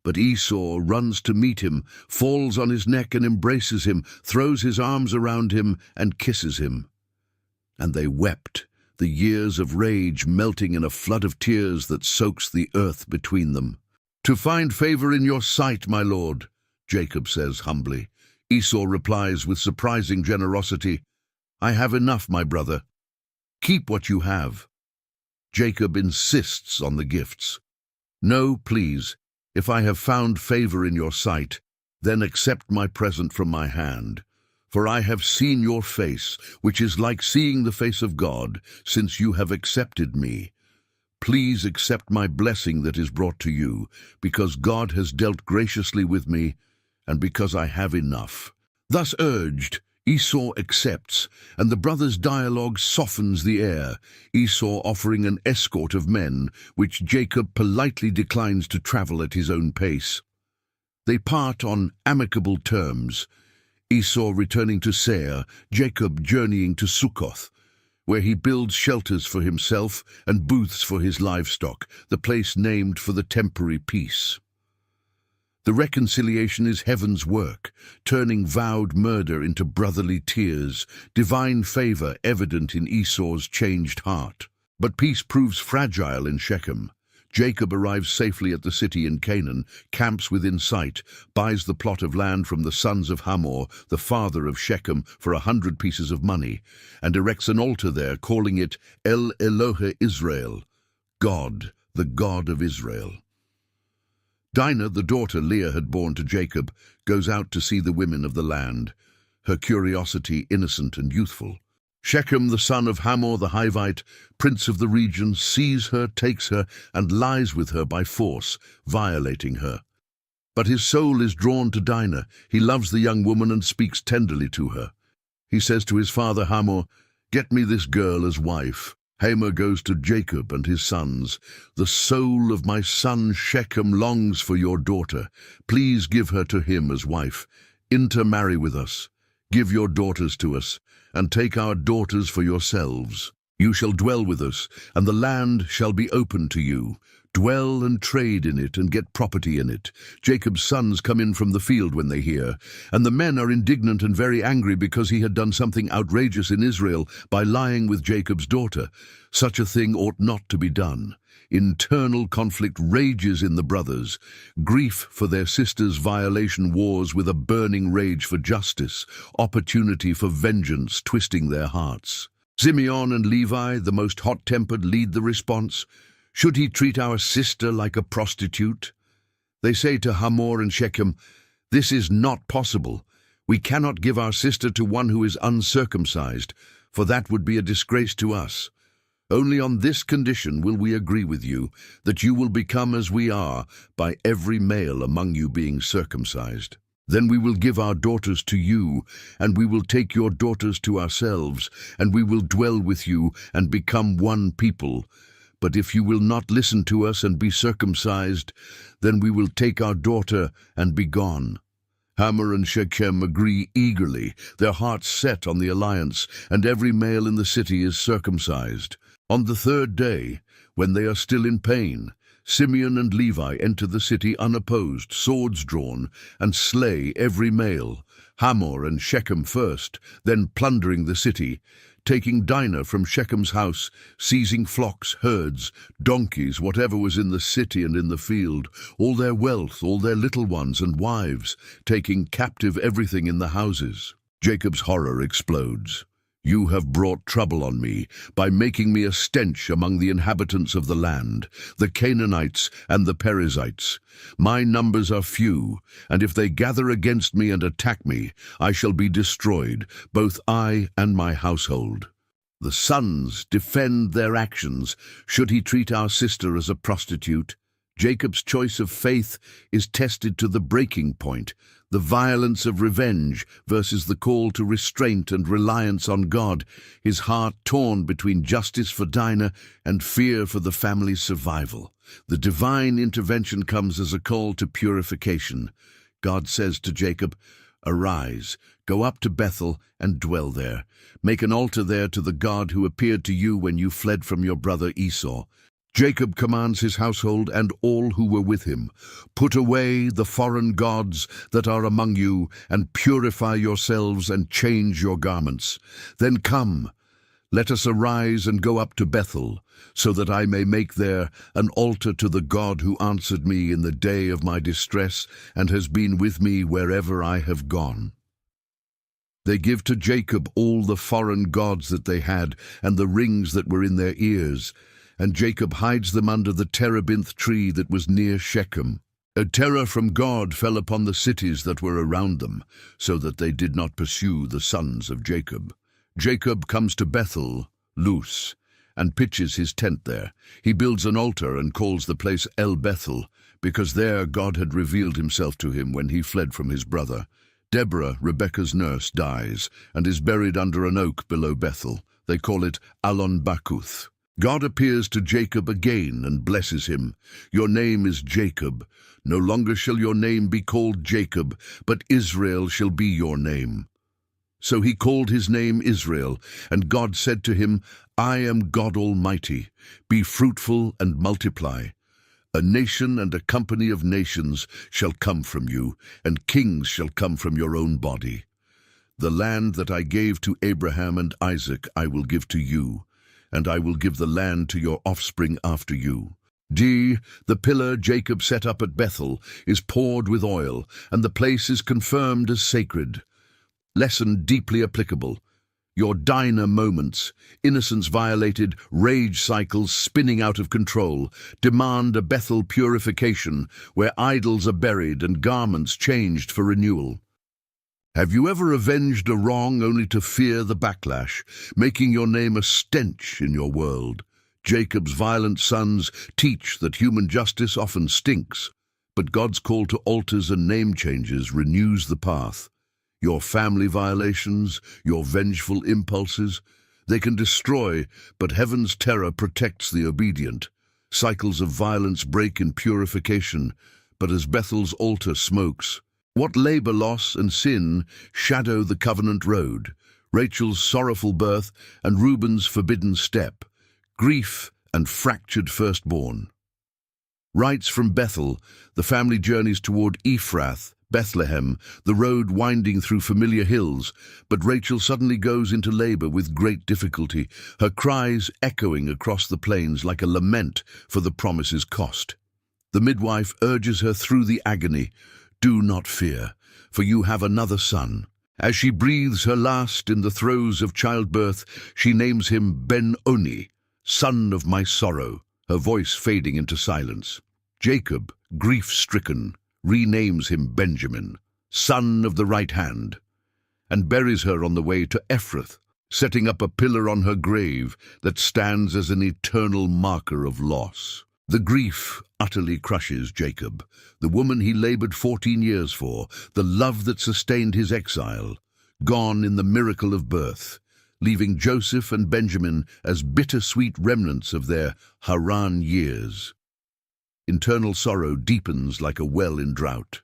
But Esau runs to meet him, falls on his neck and embraces him, throws his arms around him and kisses him. And they wept, the years of rage melting in a flood of tears that soaks the earth between them. "To find favor in your sight, my lord," Jacob says humbly. Esau replies with surprising generosity, "I have enough, my brother. Keep what you have." Jacob insists on the gifts. "No, please. If I have found favor in your sight, then accept my present from my hand. For I have seen your face, which is like seeing the face of God, since you have accepted me. Please accept my blessing that is brought to you, because God has dealt graciously with me, and because I have enough." Thus urged, Esau accepts, and the brothers' dialogue softens the air, Esau offering an escort of men, which Jacob politely declines to travel at his own pace. They part on amicable terms, Esau returning to Seir, Jacob journeying to Sukkoth, where he builds shelters for himself and booths for his livestock, the place named for the temporary peace. The reconciliation is heaven's work, turning vowed murder into brotherly tears, divine favor evident in Esau's changed heart. But peace proves fragile in Shechem. Jacob arrives safely at the city in Canaan, camps within sight, buys the plot of land from the sons of Hamor, the father of Shechem, for 100 pieces of money, and erects an altar there, calling it El Elohe Israel, God, the God of Israel. Dinah, the daughter Leah had borne to Jacob, goes out to see the women of the land, her curiosity innocent and youthful. Shechem, the son of Hamor the Hivite, prince of the region, sees her, takes her, and lies with her by force, violating her. But his soul is drawn to Dinah. He loves the young woman and speaks tenderly to her. He says to his father Hamor, "Get me this girl as wife." Hamor goes to Jacob and his sons. "The soul of my son Shechem longs for your daughter. Please give her to him as wife. Intermarry with us. Give your daughters to us, and take our daughters for yourselves. You shall dwell with us, and the land shall be open to you. Dwell and trade in it and get property in it." Jacob's sons come in from the field when they hear, and the men are indignant and very angry because he had done something outrageous in Israel by lying with Jacob's daughter. Such a thing ought not to be done. Internal conflict rages in the brothers. Grief for their sister's violation wars with a burning rage for justice, opportunity for vengeance twisting their hearts. Simeon and Levi, the most hot-tempered, lead the response. "Should he treat our sister like a prostitute?" They say to Hamor and Shechem, "This is not possible. We cannot give our sister to one who is uncircumcised, for that would be a disgrace to us. Only on this condition will we agree with you, that you will become as we are, by every male among you being circumcised. Then we will give our daughters to you, and we will take your daughters to ourselves, and we will dwell with you and become one people. But if you will not listen to us and be circumcised, then we will take our daughter and be gone." Hamor and Shechem agree eagerly, their hearts set on the alliance, and every male in the city is circumcised. On the 3rd day, when they are still in pain, Simeon and Levi enter the city unopposed, swords drawn, and slay every male, Hamor and Shechem first, then plundering the city, taking Dinah from Shechem's house, seizing flocks, herds, donkeys, whatever was in the city and in the field, all their wealth, all their little ones and wives, taking captive everything in the houses. Jacob's horror explodes. You have brought trouble on me by making me a stench among the inhabitants of the land, the Canaanites and the Perizzites. My numbers are few, and if they gather against me and attack me, I shall be destroyed, both I and my household. The sons defend their actions. Should he treat our sister as a prostitute? Jacob's choice of faith is tested to the breaking point. The violence of revenge versus the call to restraint and reliance on God, his heart torn between justice for Dinah and fear for the family's survival. The divine intervention comes as a call to purification. God says to Jacob, "Arise, go up to Bethel and dwell there. Make an altar there to the God who appeared to you when you fled from your brother Esau." Jacob commands his household and all who were with him, "Put away the foreign gods that are among you, and purify yourselves and change your garments. Then come, let us arise and go up to Bethel, so that I may make there an altar to the God who answered me in the day of my distress and has been with me wherever I have gone." They give to Jacob all the foreign gods that they had and the rings that were in their ears, and Jacob hides them under the terebinth tree that was near Shechem. A terror from God fell upon the cities that were around them, so that they did not pursue the sons of Jacob. Jacob comes to Bethel, Luz, and pitches his tent there. He builds an altar and calls the place El Bethel, because there God had revealed himself to him when he fled from his brother. Deborah, Rebekah's nurse, dies and is buried under an oak below Bethel. They call it Alon Bakuth. God appears to Jacob again and blesses him. "Your name is Jacob. No longer shall your name be called Jacob, but Israel shall be your name." So he called his name Israel, and God said to him, "I am God Almighty. Be fruitful and multiply. A nation and a company of nations shall come from you, and kings shall come from your own body. The land that I gave to Abraham and Isaac I will give to you, and I will give the land to your offspring after you." The pillar Jacob set up at Bethel is poured with oil, and the place is confirmed as sacred. Lesson deeply applicable. Your Dinah moments, innocence violated, rage cycles spinning out of control, demand a Bethel purification where idols are buried and garments changed for renewal. Have you ever avenged a wrong only to fear the backlash, making your name a stench in your world? Jacob's violent sons teach that human justice often stinks, but God's call to altars and name changes renews the path. Your family violations, your vengeful impulses, they can destroy, but heaven's terror protects the obedient. Cycles of violence break in purification, but as Bethel's altar smokes, what labor loss and sin shadow the covenant road, Rachel's sorrowful birth and Reuben's forbidden step, grief and fractured firstborn. Rites from Bethel, the family journeys toward Ephrath, Bethlehem, the road winding through familiar hills, but Rachel suddenly goes into labor with great difficulty, her cries echoing across the plains like a lament for the promise's cost. The midwife urges her through the agony, "Do not fear, for you have another son." As she breathes her last in the throes of childbirth, she names him Ben-Oni, son of my sorrow, her voice fading into silence. Jacob, grief-stricken, renames him Benjamin, son of the right hand, and buries her on the way to Ephrath, setting up a pillar on her grave that stands as an eternal marker of loss. The grief utterly crushes Jacob, the woman he labored 14 years for, the love that sustained his exile, gone in the miracle of birth, leaving Joseph and Benjamin as bittersweet remnants of their Haran years. Internal sorrow deepens like a well in drought.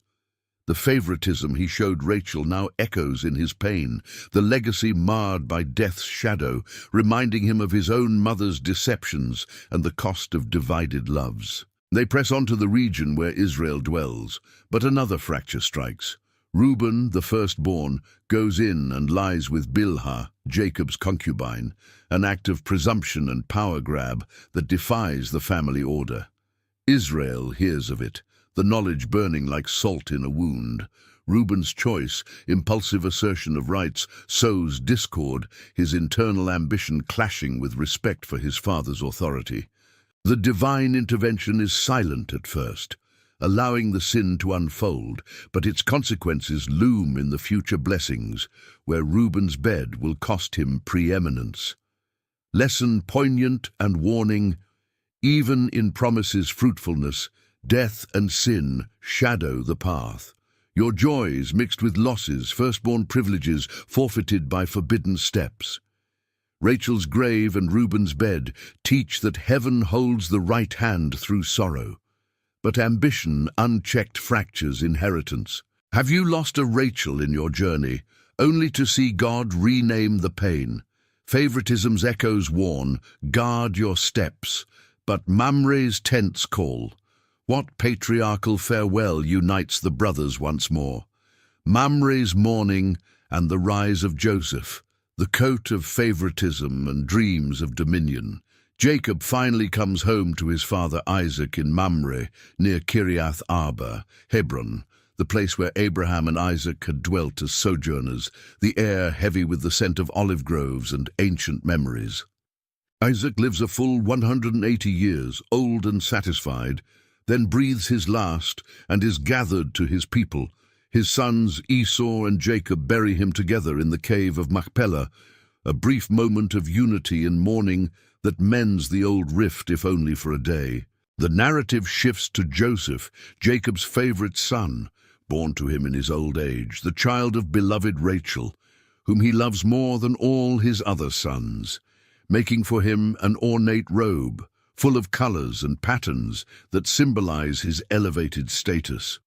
The favoritism he showed Rachel now echoes in his pain, the legacy marred by death's shadow, reminding him of his own mother's deceptions and the cost of divided loves. They press on to the region where Israel dwells, but another fracture strikes. Reuben, the firstborn, goes in and lies with Bilhah, Jacob's concubine, an act of presumption and power grab that defies the family order. Israel hears of it, the knowledge burning like salt in a wound. Reuben's choice, impulsive assertion of rights, sows discord, his internal ambition clashing with respect for his father's authority. The divine intervention is silent at first, allowing the sin to unfold, but its consequences loom in the future blessings, where Reuben's bed will cost him preeminence. Lesson poignant and warning: even in promise's fruitfulness, death and sin shadow the path. Your joys mixed with losses, firstborn privileges forfeited by forbidden steps. Rachel's grave and Reuben's bed teach that heaven holds the right hand through sorrow. But ambition unchecked fractures inheritance. Have you lost a Rachel in your journey, only to see God rename the pain? Favoritism's echoes warn, guard your steps. But Mamre's tents call. What patriarchal farewell unites the brothers once more? Mamre's mourning and the rise of Joseph, the coat of favoritism and dreams of dominion. Jacob finally comes home to his father Isaac in Mamre, near Kiriath Arba, Hebron, the place where Abraham and Isaac had dwelt as sojourners, the air heavy with the scent of olive groves and ancient memories. Isaac lives a full 180 years, old and satisfied, then breathes his last and is gathered to his people. His sons Esau and Jacob bury him together in the cave of Machpelah, a brief moment of unity and mourning that mends the old rift if only for a day. The narrative shifts to Joseph, Jacob's favorite son, born to him in his old age, the child of beloved Rachel, whom he loves more than all his other sons, making for him an ornate robe, full of colors and patterns that symbolize his elevated status.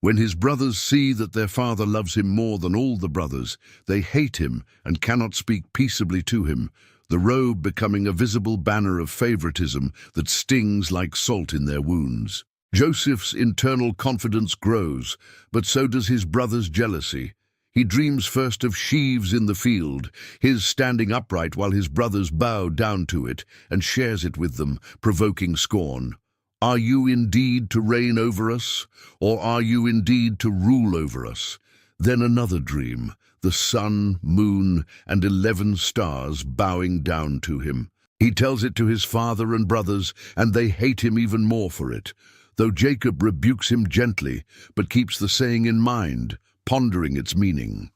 When his brothers see that their father loves him more than all the brothers, they hate him and cannot speak peaceably to him, the robe becoming a visible banner of favoritism that stings like salt in their wounds. Joseph's internal confidence grows, but so does his brother's jealousy. He dreams first of sheaves in the field, his standing upright while his brothers bow down to it, and shares it with them, provoking scorn. Are you indeed to reign over us, or are you indeed to rule over us? Then another dream, the sun, moon, and 11 stars bowing down to him. He tells it to his father and brothers, and they hate him even more for it, though Jacob rebukes him gently, but keeps the saying in mind, pondering its meaning.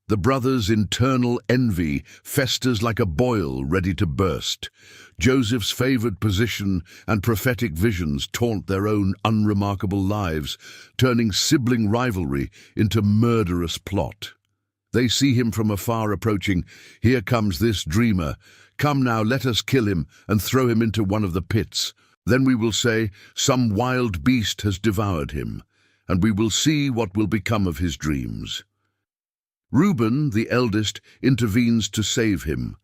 The brothers' internal envy festers like a boil ready to burst. Joseph's favored position and prophetic visions taunt their own unremarkable lives, turning sibling rivalry into murderous plot. They see him from afar approaching. Here comes this dreamer. Come now, let us kill him and throw him into one of the pits. Then we will say, some wild beast has devoured him, and we will see what will become of his dreams. Reuben, the eldest, intervenes to save him.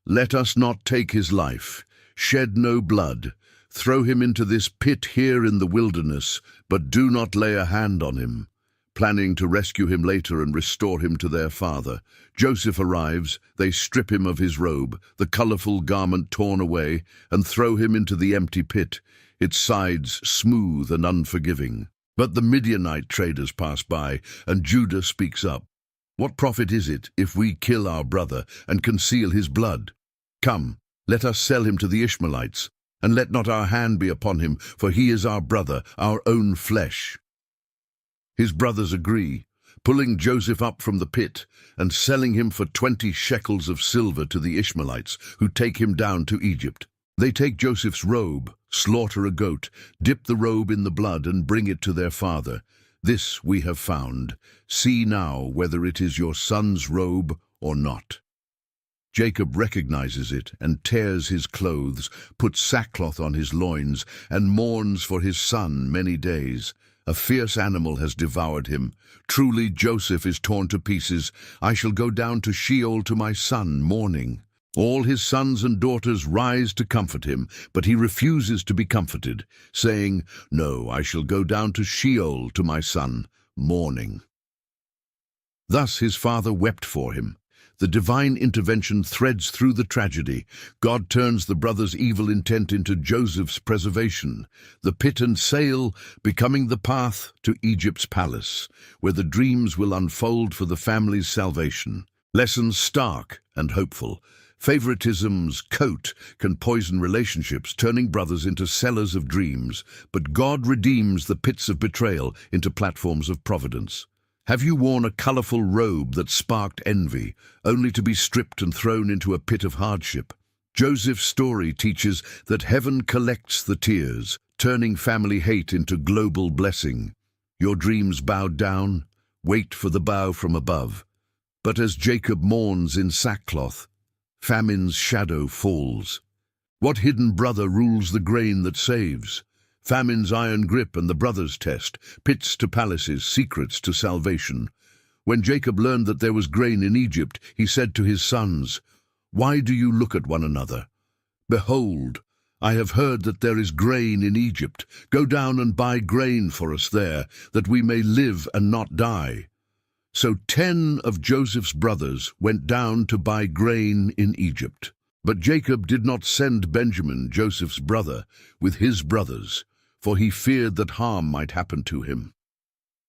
Let us not take his life, shed no blood, throw him into this pit here in the wilderness, but do not lay a hand on him. Planning to rescue him later and restore him to their father, Joseph arrives. They strip him of his robe, the colorful garment torn away, and throw him into the empty pit, its sides smooth and unforgiving. But the Midianite traders pass by, and Judah speaks up. What profit is it if we kill our brother and conceal his blood? Come, let us sell him to the Ishmaelites, and let not our hand be upon him, for he is our brother, our own flesh. His brothers agree, pulling Joseph up from the pit and selling him for 20 shekels of silver to the Ishmaelites, who take him down to Egypt. They take Joseph's robe, slaughter a goat, dip the robe in the blood, and bring it to their father. This we have found. See now whether it is your son's robe or not. Jacob recognizes it and tears his clothes, puts sackcloth on his loins, and mourns for his son many days. A fierce animal has devoured him. Truly Joseph is torn to pieces. I shall go down to Sheol to my son, mourning. All his sons and daughters rise to comfort him, but he refuses to be comforted, saying, No, I shall go down to Sheol to my son, mourning. Thus his father wept for him. The divine intervention threads through the tragedy. God turns the brothers' evil intent into Joseph's preservation, the pit and sail becoming the path to Egypt's palace, where the dreams will unfold for the family's salvation. Lessons stark and hopeful. Favoritism's coat can poison relationships, turning brothers into sellers of dreams, but God redeems the pits of betrayal into platforms of providence. Have you worn a colorful robe that sparked envy, only to be stripped and thrown into a pit of hardship? Joseph's story teaches that heaven collects the tears, turning family hate into global blessing. Your dreams bowed down, wait for the bow from above. But as Jacob mourns in sackcloth, famine's shadow falls. What hidden brother rules the grain that saves? Famine's iron grip and the brothers' test, pits to palaces, secrets to salvation. When Jacob learned that there was grain in Egypt, he said to his sons, "Why do you look at one another? Behold, I have heard that there is grain in Egypt. Go down and buy grain for us there, that we may live and not die." So 10 of Joseph's brothers went down to buy grain in Egypt. But Jacob did not send Benjamin, Joseph's brother, with his brothers, for he feared that harm might happen to him.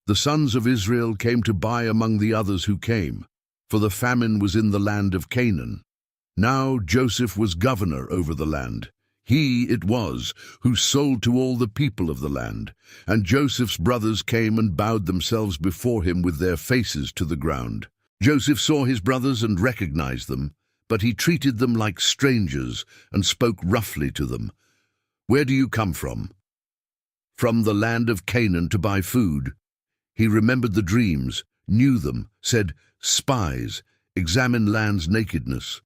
The sons of Israel came to buy among the others who came, for the famine was in the land of Canaan. Now Joseph was governor over the land. He it was who sold to all the people of the land. And Joseph's brothers came and bowed themselves before him with their faces to the ground. Joseph saw his brothers and recognized them, but he treated them like strangers and spoke roughly to them. "Where do you come from?" "From the land of Canaan to buy food." He remembered the dreams, knew them, said, "Spies, examine land's nakedness."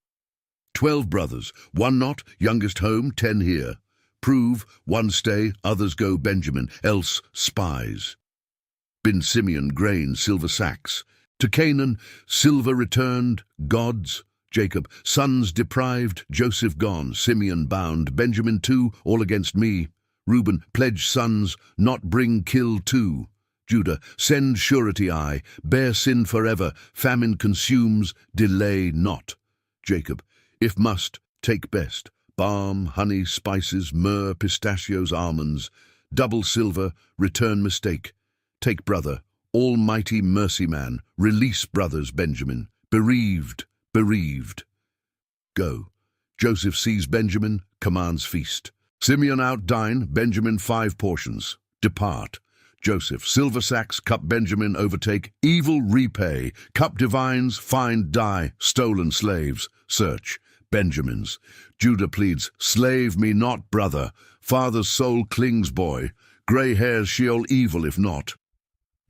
12 brothers, 1 not, youngest home, 10 here. Prove, 1 stay, others go Benjamin, else spies. Bin Simeon, grain, silver sacks. To Canaan, silver returned, gods. Jacob, sons deprived, Joseph gone, Simeon bound, Benjamin too, all against me. Reuben, pledge sons, not bring kill too. Judah, send surety I, bear sin forever, famine consumes, delay not. Jacob, if must, take best, balm, honey, spices, myrrh, pistachios, almonds, double silver, return mistake. Take brother, almighty mercy man, release brothers Benjamin, bereaved, bereaved. Go. Joseph sees Benjamin, commands feast. Simeon outdine, Benjamin 5 portions. Depart. Joseph, silver sacks, cup Benjamin overtake, evil repay, cup divines, find die, stolen slaves, search, Benjamins. Judah pleads, slave me not, brother, father's soul clings, boy, grey hairs Sheol evil if not.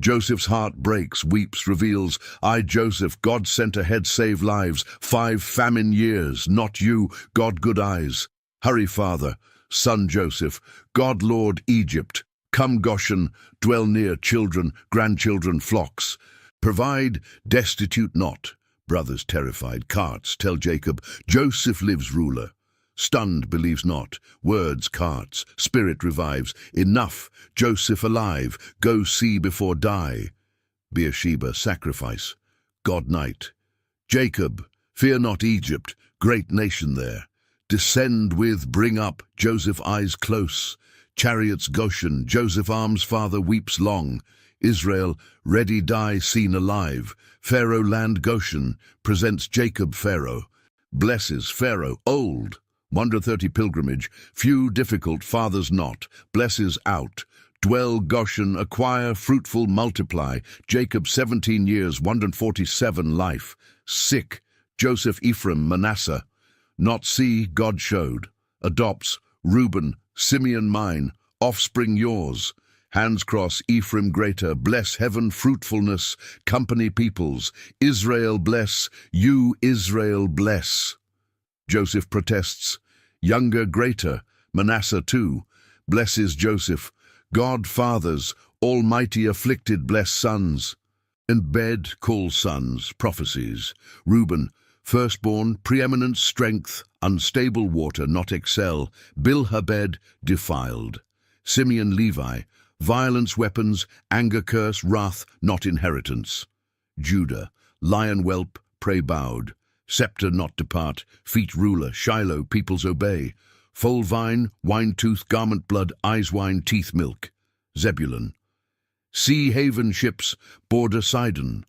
Joseph's heart breaks, weeps, reveals, I, Joseph, God sent ahead save lives, 5 famine years, not you, God good eyes. Hurry, father, son Joseph, God Lord Egypt, come Goshen, dwell near children, grandchildren, flocks. Provide, destitute not. Brothers terrified, carts, tell Jacob, Joseph lives ruler. Stunned, believes not, words, carts, spirit revives. Enough, Joseph alive, go see before die. Beersheba, sacrifice, God night. Jacob, fear not Egypt, great nation there. Descend with, bring up, Joseph eyes close. Chariots Goshen, Joseph arms father weeps long. Israel, ready die seen alive. Pharaoh land Goshen, presents Jacob Pharaoh. Blesses Pharaoh, old. 130 pilgrimage, few difficult, fathers not. Blesses out. Dwell Goshen, acquire, fruitful, multiply. Jacob 17 years, 147 life. Sick, Joseph Ephraim, Manasseh. Not see, God showed. Adopts, Reuben, Simeon mine, offspring yours. Hands cross, Ephraim greater, bless heaven fruitfulness, company peoples. Israel bless, you Israel bless. Joseph protests, younger greater, Manasseh too. Blesses Joseph, God fathers, almighty afflicted bless sons. Embed, call sons, prophecies. Reuben, firstborn, preeminent strength, unstable water, not excel. Bilhabed, defiled. Simeon Levi, violence weapons, anger curse, wrath, not inheritance. Judah, lion whelp, prey bowed. Scepter not depart, feet ruler, Shiloh, peoples obey. Foal vine, wine tooth, garment blood, eyes wine, teeth milk. Zebulun. Sea haven ships, border Sidon.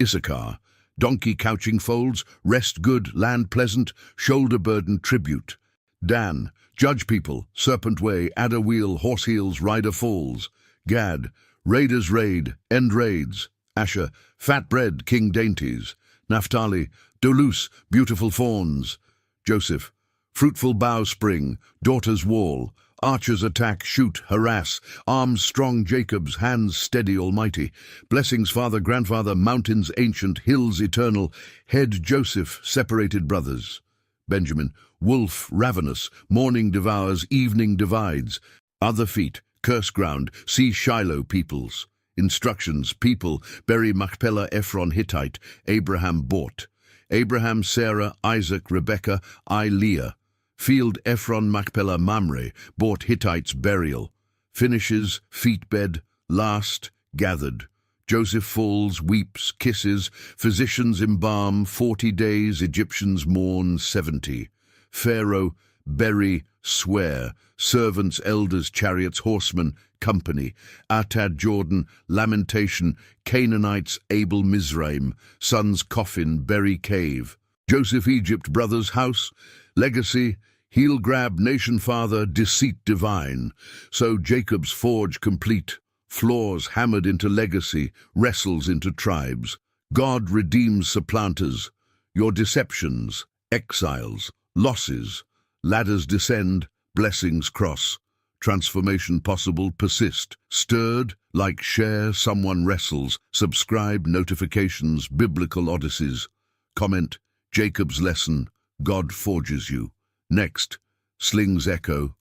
Issachar, donkey couching folds, rest good, land pleasant, shoulder burden tribute. Dan, judge people, serpent way, adder wheel, horse heels, rider falls. Gad, raiders raid, end raids. Asher, fat bread, king dainties. Naphtali, Dolus, beautiful fawns. Joseph, fruitful bow spring, daughter's wall. Archers attack, shoot, harass, arms strong Jacob's, hands steady almighty. Blessings father, grandfather, mountains ancient, hills eternal. Head Joseph, separated brothers. Benjamin, wolf ravenous, morning devours, evening divides. Other feet, curse ground, see Shiloh peoples. Instructions, people, bury Machpelah, Ephron Hittite, Abraham bought. Abraham, Sarah, Isaac, Rebekah, Leah. Field Ephron Machpelah Mamre, bought Hittites burial. Finishes, feet-bed, last, gathered. Joseph falls, weeps, kisses, physicians embalm, 40 days, Egyptians mourn, 70. Pharaoh, bury, swear, servants, elders, chariots, horsemen, company. Atad Jordan, lamentation, Canaanites, Abel Mizraim, sons coffin, bury cave. Joseph Egypt, brothers house, legacy, heel grab, nation father, deceit divine. So Jacob's forge complete, flaws hammered into legacy, wrestles into tribes. God redeems supplanters, your deceptions, exiles, losses. Ladders descend, blessings cross. Transformation possible, persist. Stirred, like share, someone wrestles. Subscribe, notifications, biblical odysseys. Comment, Jacob's lesson, God forges you. Next, slings echo,